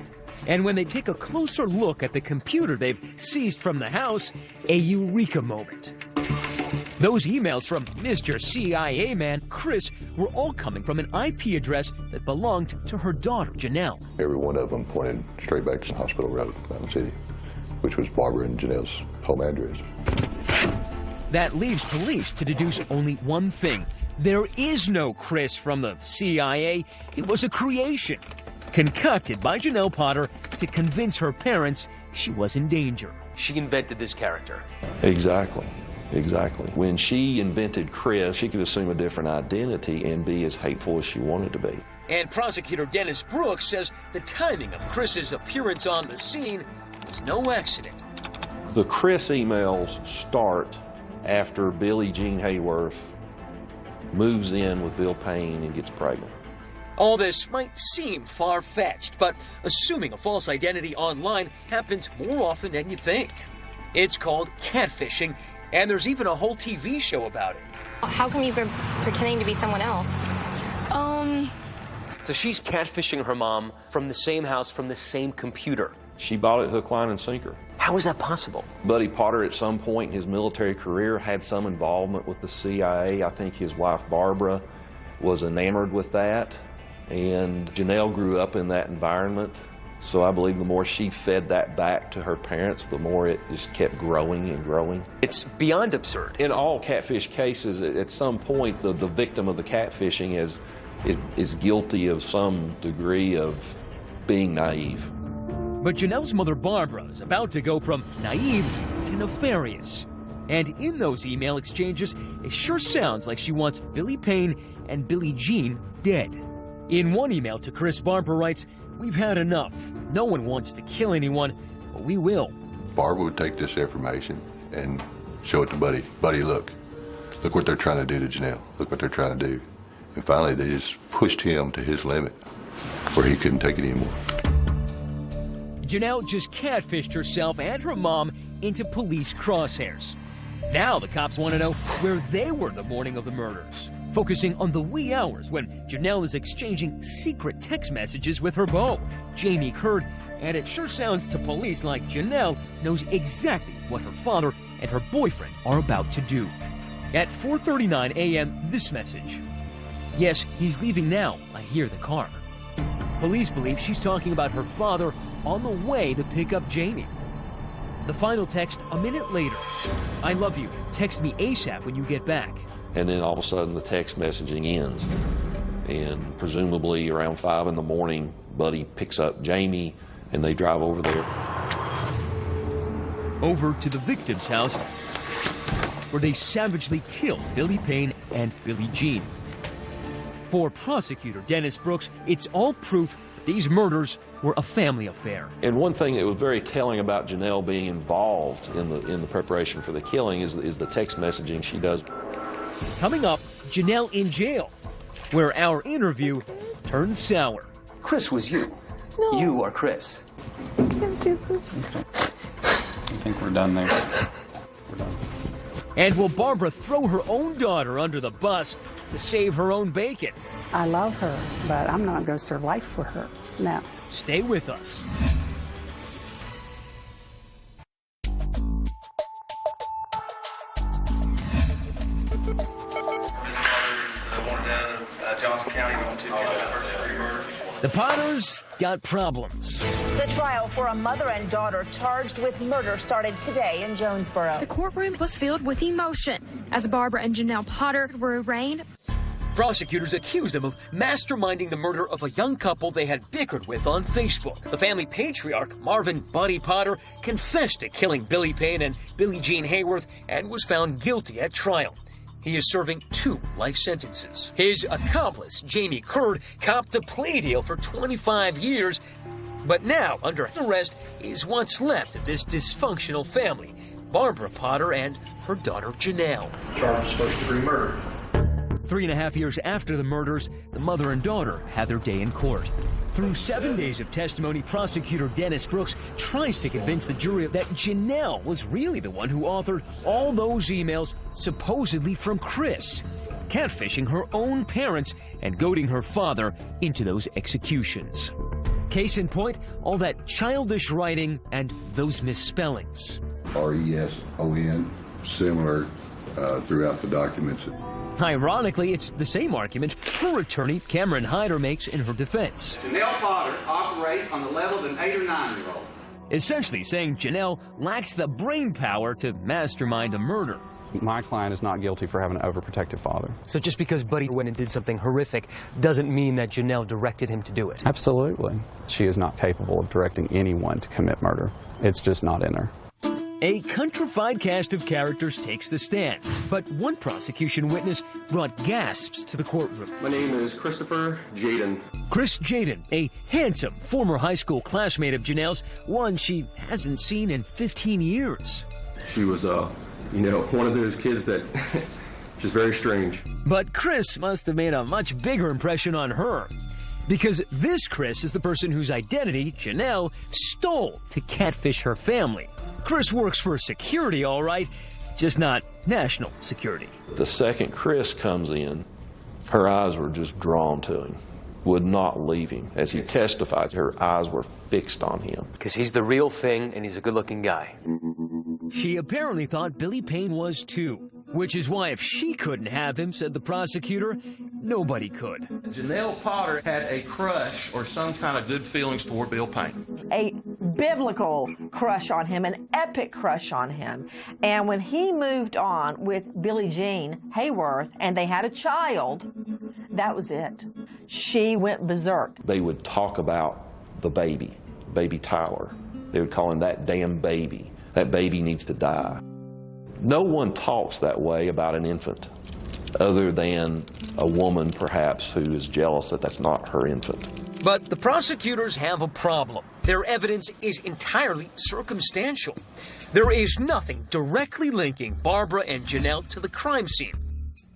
Speaker 2: And when they take a closer look at the computer they've seized from the house, a eureka moment. Those emails from Mr. CIA man Chris were all coming from an IP address that belonged to her daughter, Janelle.
Speaker 6: Every one of them pointed straight back to Hospital Road, Mountain City, which was Barbara and Janelle's home address.
Speaker 2: That leaves police to deduce only one thing. There is no Chris from the CIA. It was a creation, concocted by Janelle Potter to convince her parents she was in danger.
Speaker 5: She invented this character.
Speaker 17: Exactly. When she invented Chris, she could assume a different identity and be as hateful as she wanted to be.
Speaker 2: And prosecutor Dennis Brooks says the timing of Chris's appearance on the scene was no accident.
Speaker 17: The Chris emails start after Billie Jean Hayworth moves in with Bill Payne and gets pregnant.
Speaker 2: All this might seem far-fetched, but assuming a false identity online happens more often than you think. It's called catfishing, and there's even a whole TV show about it.
Speaker 12: How come you've been pretending to be someone else?
Speaker 5: So she's catfishing her mom from the same house, from the same computer.
Speaker 17: She bought it hook, line, and sinker.
Speaker 5: How is that possible?
Speaker 17: Buddy Potter, at some point in his military career, had some involvement with the CIA. I think his wife, Barbara, was enamored with that. And Janelle grew up in that environment. So I believe the more she fed that back to her parents, the more it just kept growing and growing.
Speaker 5: It's beyond absurd.
Speaker 17: In all catfish cases, at some point, the victim of the catfishing is guilty of some degree of being naive.
Speaker 2: But Janelle's mother, Barbara, is about to go from naive to nefarious. And in those email exchanges, it sure sounds like she wants Billy Payne and Billie Jean dead. In one email to Chris, Barbara writes, "We've had enough. No one wants to kill anyone, but we will."
Speaker 6: Barbara would take this information and show it to Buddy. Buddy, look what they're trying to do to Janelle. Look what they're trying to do. And finally, they just pushed him to his limit where he couldn't take it anymore.
Speaker 2: Janelle just catfished herself and her mom into police crosshairs. Now the cops want to know where they were the morning of the murders, focusing on the wee hours when Janelle is exchanging secret text messages with her beau, Jamie Curd, and it sure sounds to police like Janelle knows exactly what her father and her boyfriend are about to do. At 4:39 a.m., this message. "Yes, he's leaving now. I hear the car." Police believe she's talking about her father on the way to pick up Jamie. The final text a minute later. "I love you. Text me ASAP when you get back."
Speaker 17: and then all of a sudden the text messaging ends. And presumably around 5 in the morning, Buddy picks up Jamie and they drive over there.
Speaker 2: Over to the victim's house, where they savagely killed Billy Payne and Billie Jean. For prosecutor Dennis Brooks, it's all proof that these murders were a family affair.
Speaker 17: And one thing that was very telling about Janelle being involved in the preparation for the killing is the text messaging she does.
Speaker 2: Coming up, Janelle in jail, where our interview turned sour.
Speaker 5: Chris was you.
Speaker 28: No.
Speaker 5: You are Chris.
Speaker 28: I can't do this.
Speaker 1: I think we're done there. We're done.
Speaker 2: And will Barbara throw her own daughter under the bus to save her own bacon?
Speaker 7: I love her, but I'm not going to serve life for her. No.
Speaker 2: Stay with us. The Potters got problems.
Speaker 8: The trial for a mother and daughter charged with murder started today in Jonesboro.
Speaker 11: The courtroom was filled with emotion as Barbara and Janelle Potter were arraigned.
Speaker 2: Prosecutors accused them of masterminding the murder of a young couple they had bickered with on Facebook. The family patriarch, Marvin Buddy Potter, confessed to killing Billy Payne and Billie Jean Hayworth and was found guilty at trial. He is serving 2 life sentences. His accomplice, Jamie Curd, copped a plea deal for 25 years, but now under arrest is what's left of this dysfunctional family, Barbara Potter and her daughter Janelle.
Speaker 30: Charged first-degree murder.
Speaker 2: 3.5 years after the murders, the mother and daughter have their day in court. Through 7 days of testimony, prosecutor Dennis Brooks tries to convince the jury that Janelle was really the one who authored all those emails supposedly from Chris, catfishing her own parents and goading her father into those executions. Case in point, all that childish writing and those misspellings.
Speaker 6: R-E-S-O-N, similar throughout the documents.
Speaker 2: Ironically, it's the same argument her attorney, Cameron Hyder, makes in her defense.
Speaker 14: Janelle Potter operates on the level of an 8 or 9-year-old.
Speaker 2: Essentially saying Janelle lacks the brain power to mastermind a murder.
Speaker 1: My client is not guilty for having an overprotective father.
Speaker 5: So just because Buddy went and did something horrific doesn't mean that Janelle directed him to do it?
Speaker 1: Absolutely. She is not capable of directing anyone to commit murder. It's just not in her.
Speaker 2: A countrified cast of characters takes the stand, but one prosecution witness brought gasps to the courtroom.
Speaker 15: My name is Christopher Jaden.
Speaker 2: Chris Jaden, a handsome former high school classmate of Janelle's, one she hasn't seen in 15 years.
Speaker 15: She was, one of those kids that just very strange.
Speaker 2: But Chris must have made a much bigger impression on her, because this Chris is the person whose identity Janelle stole to catfish her family. Chris works for security, all right, just not national security.
Speaker 17: The second Chris comes in, her eyes were just drawn to him, would not leave him. As he testified, her eyes were fixed on him.
Speaker 5: Because he's the real thing and he's a good-looking guy.
Speaker 2: She apparently thought Billy Payne was too, which is why if she couldn't have him, said the prosecutor, nobody could.
Speaker 14: Janelle Potter had a crush or some kind of good feelings toward Bill Payne.
Speaker 28: A biblical crush on him, an epic crush on him. And when he moved on with Billie Jean Hayworth and they had a child, that was it. She went berserk.
Speaker 17: They would talk about the baby Tyler. They would call him that damn baby. That baby needs to die. No one talks that way about an infant, other than a woman, perhaps, who is jealous that that's not her infant.
Speaker 2: But the prosecutors have a problem. Their evidence is entirely circumstantial. There is nothing directly linking Barbara and Janelle to the crime scene.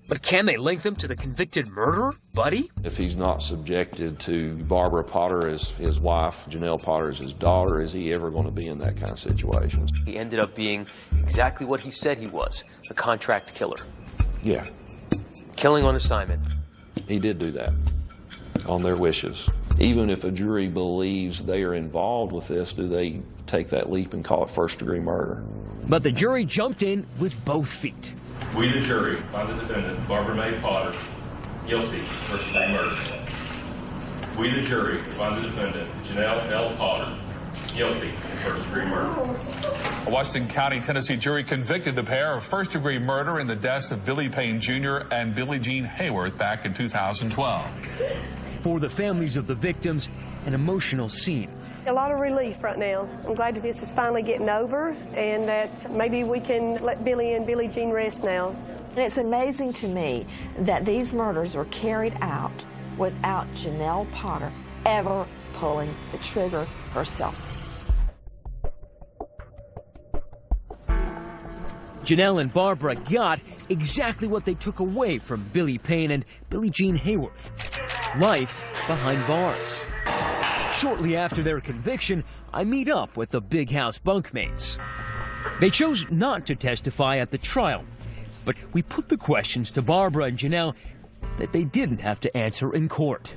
Speaker 2: But can they link them to the convicted murderer, Buddy?
Speaker 17: If he's not subjected to Barbara Potter as his wife, Janelle Potter as his daughter, is he ever going to be in that kind of situation?
Speaker 5: He ended up being exactly what he said he was, a contract killer.
Speaker 17: Yeah.
Speaker 5: Killing on assignment.
Speaker 17: He did do that, on their wishes. Even if a jury believes they are involved with this, do they take that leap and call it first-degree murder?
Speaker 2: But the jury jumped in with both feet.
Speaker 22: We, the jury, find the defendant, Barbara Mae Potter, guilty of first-degree murder. We, the jury, find the defendant, Janelle L. Potter, guilty of first-degree murder.
Speaker 9: A Washington County, Tennessee jury convicted the pair of first-degree murder in the deaths of Billy Payne Jr. and Billie Jean Hayworth back in 2012.
Speaker 2: For the families of the victims, an emotional scene.
Speaker 13: A lot of relief right now. I'm glad that this is finally getting over and that maybe we can let Billy and Billie Jean rest now.
Speaker 28: And it's amazing to me that these murders were carried out without Janelle Potter ever pulling the trigger herself.
Speaker 2: Janelle and Barbara got exactly what they took away from Billy Payne and Billie Jean Hayworth: life behind bars. Shortly after their conviction, I meet up with the Big House bunkmates. They chose not to testify at the trial, but we put the questions to Barbara and Janelle that they didn't have to answer in court.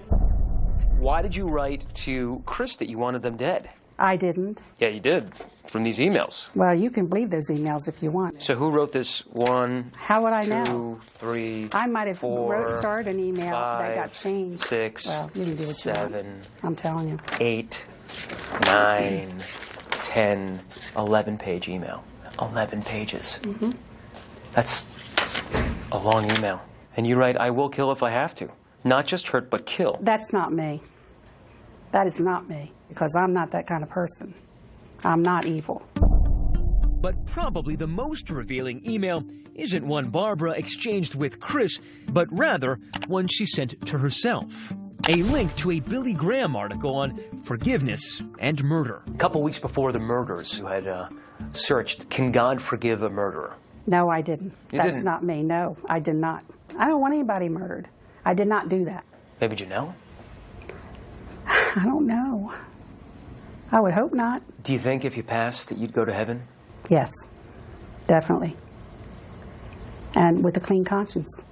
Speaker 5: Why did you write to Chris that you wanted them dead?
Speaker 7: I didn't.
Speaker 5: Yeah, you did, from these emails.
Speaker 7: Well, you can believe those emails if you want.
Speaker 5: So who wrote this? 1,
Speaker 7: How would I
Speaker 5: 2,
Speaker 7: know?
Speaker 5: 3,
Speaker 7: I might have
Speaker 5: 4,
Speaker 7: started an email
Speaker 5: 5,
Speaker 7: that got changed.
Speaker 5: 6,
Speaker 7: well, you can do what
Speaker 5: 7,
Speaker 7: you want. I'm telling you.
Speaker 5: 8, 9, 10, 11-page email. 11 pages.
Speaker 7: Mm-hmm.
Speaker 5: That's a long email. And you write, "I will kill if I have to." Not just hurt, but kill.
Speaker 7: That's not me. That is not me, because I'm not that kind of person. I'm not evil.
Speaker 2: But probably the most revealing email isn't one Barbara exchanged with Chris, but rather one she sent to herself. A link to a Billy Graham article on forgiveness and murder.
Speaker 5: A couple weeks before the murders, you had searched, "Can God forgive a murderer?"
Speaker 7: No, I didn't. That's
Speaker 5: didn't?
Speaker 7: not me. No, I did not. I don't want anybody murdered. I did not do that.
Speaker 5: Maybe Janelle?
Speaker 7: I don't know. I would hope not.
Speaker 5: Do you think if you passed that you'd go to heaven?
Speaker 7: Yes, definitely. And with a clean conscience.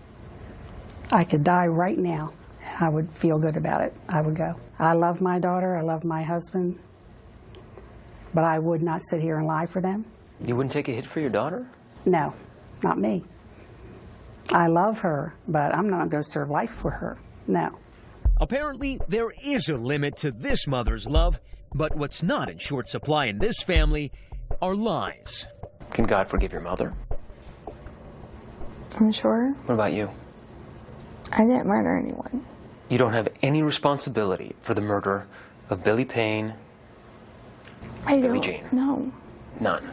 Speaker 7: I could die right now, and I would feel good about it. I would go. I love my daughter. I love my husband. But I would not sit here and lie for them.
Speaker 5: You wouldn't take a hit for your daughter?
Speaker 7: No, not me. I love her, but I'm not going to serve life for her. No.
Speaker 2: Apparently, there is a limit to this mother's love, but what's not in short supply in this family are lies.
Speaker 5: Can God forgive your mother?
Speaker 19: I'm sure.
Speaker 5: What about you?
Speaker 19: I didn't murder anyone.
Speaker 5: You don't have any responsibility for the murder of Billy Payne, Billie Jean?
Speaker 19: No.
Speaker 5: None?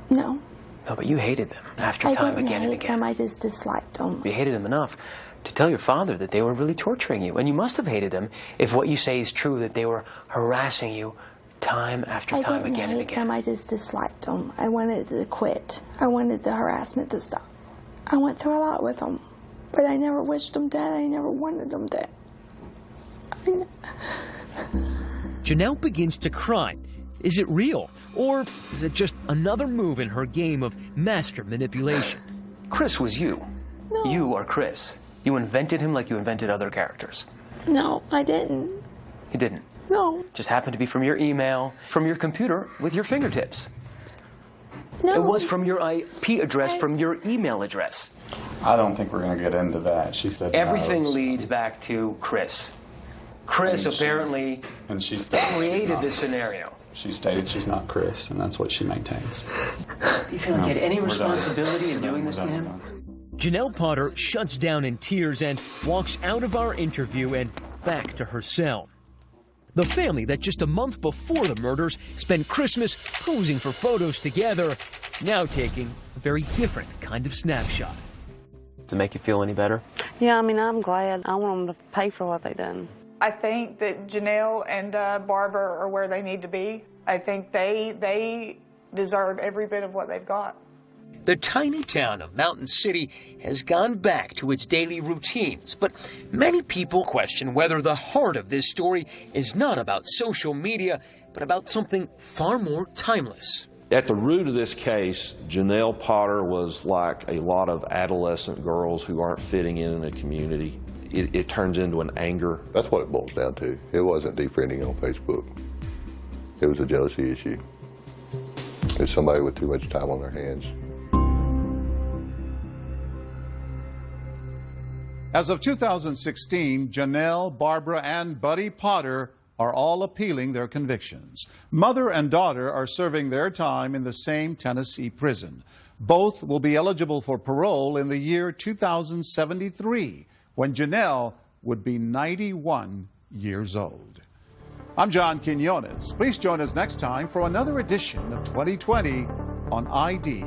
Speaker 19: No.
Speaker 5: No, but you hated them after
Speaker 19: I
Speaker 5: time
Speaker 19: didn't
Speaker 5: again and
Speaker 19: hate
Speaker 5: again.
Speaker 19: them, I just disliked them.
Speaker 5: You hated them enough to tell your father that they were really torturing you. And you must have hated them if what you say is true, that they were harassing you time after time again and again.
Speaker 19: Them, I just disliked them. I wanted to quit. I wanted the harassment to stop. I went through a lot with them, but I never wished them dead. I never wanted them dead.
Speaker 2: Janelle begins to cry. Is it real? Or is it just another move in her game of master manipulation?
Speaker 5: Chris was you. No. You are Chris. You invented him like you invented other characters.
Speaker 19: No, I didn't.
Speaker 5: You didn't?
Speaker 19: No.
Speaker 5: Just happened to be from your email, from your computer, with your fingertips.
Speaker 19: No.
Speaker 5: It was from your IP address, from your email address.
Speaker 1: I don't think we're going to get into that. She said
Speaker 5: everything
Speaker 1: no,
Speaker 5: leads back to Chris. Chris apparently created this scenario.
Speaker 1: She stated she's not Chris, and that's what she maintains.
Speaker 5: Do you feel like you had any responsibility in doing this to him?
Speaker 2: Janelle Potter shuts down in tears and walks out of our interview and back to her cell. The family that just a month before the murders spent Christmas posing for photos together, now taking a very different kind of snapshot.
Speaker 5: Does it make you feel any better?
Speaker 16: Yeah, I mean, I'm glad. I want them to pay for what they done.
Speaker 18: I think that Janelle and Barbara are where they need to be. I think they deserve every bit of what they've got.
Speaker 2: The tiny town of Mountain City has gone back to its daily routines, but many people question whether the heart of this story is not about social media, but about something far more timeless.
Speaker 17: At the root of this case, Janelle Potter was like a lot of adolescent girls who aren't fitting in a community. It turns into an anger.
Speaker 6: That's what it boils down to. It wasn't defriending on Facebook. It was a jealousy issue. It's somebody with too much time on their hands.
Speaker 21: As of 2016, Janelle, Barbara, and Buddy Potter
Speaker 3: are all appealing their convictions. Mother and daughter are serving their time in the same Tennessee prison. Both will be eligible for parole in the year 2073, when Janelle would be 91 years old. I'm John Quinones. Please join us next time for another edition of 2020 on ID.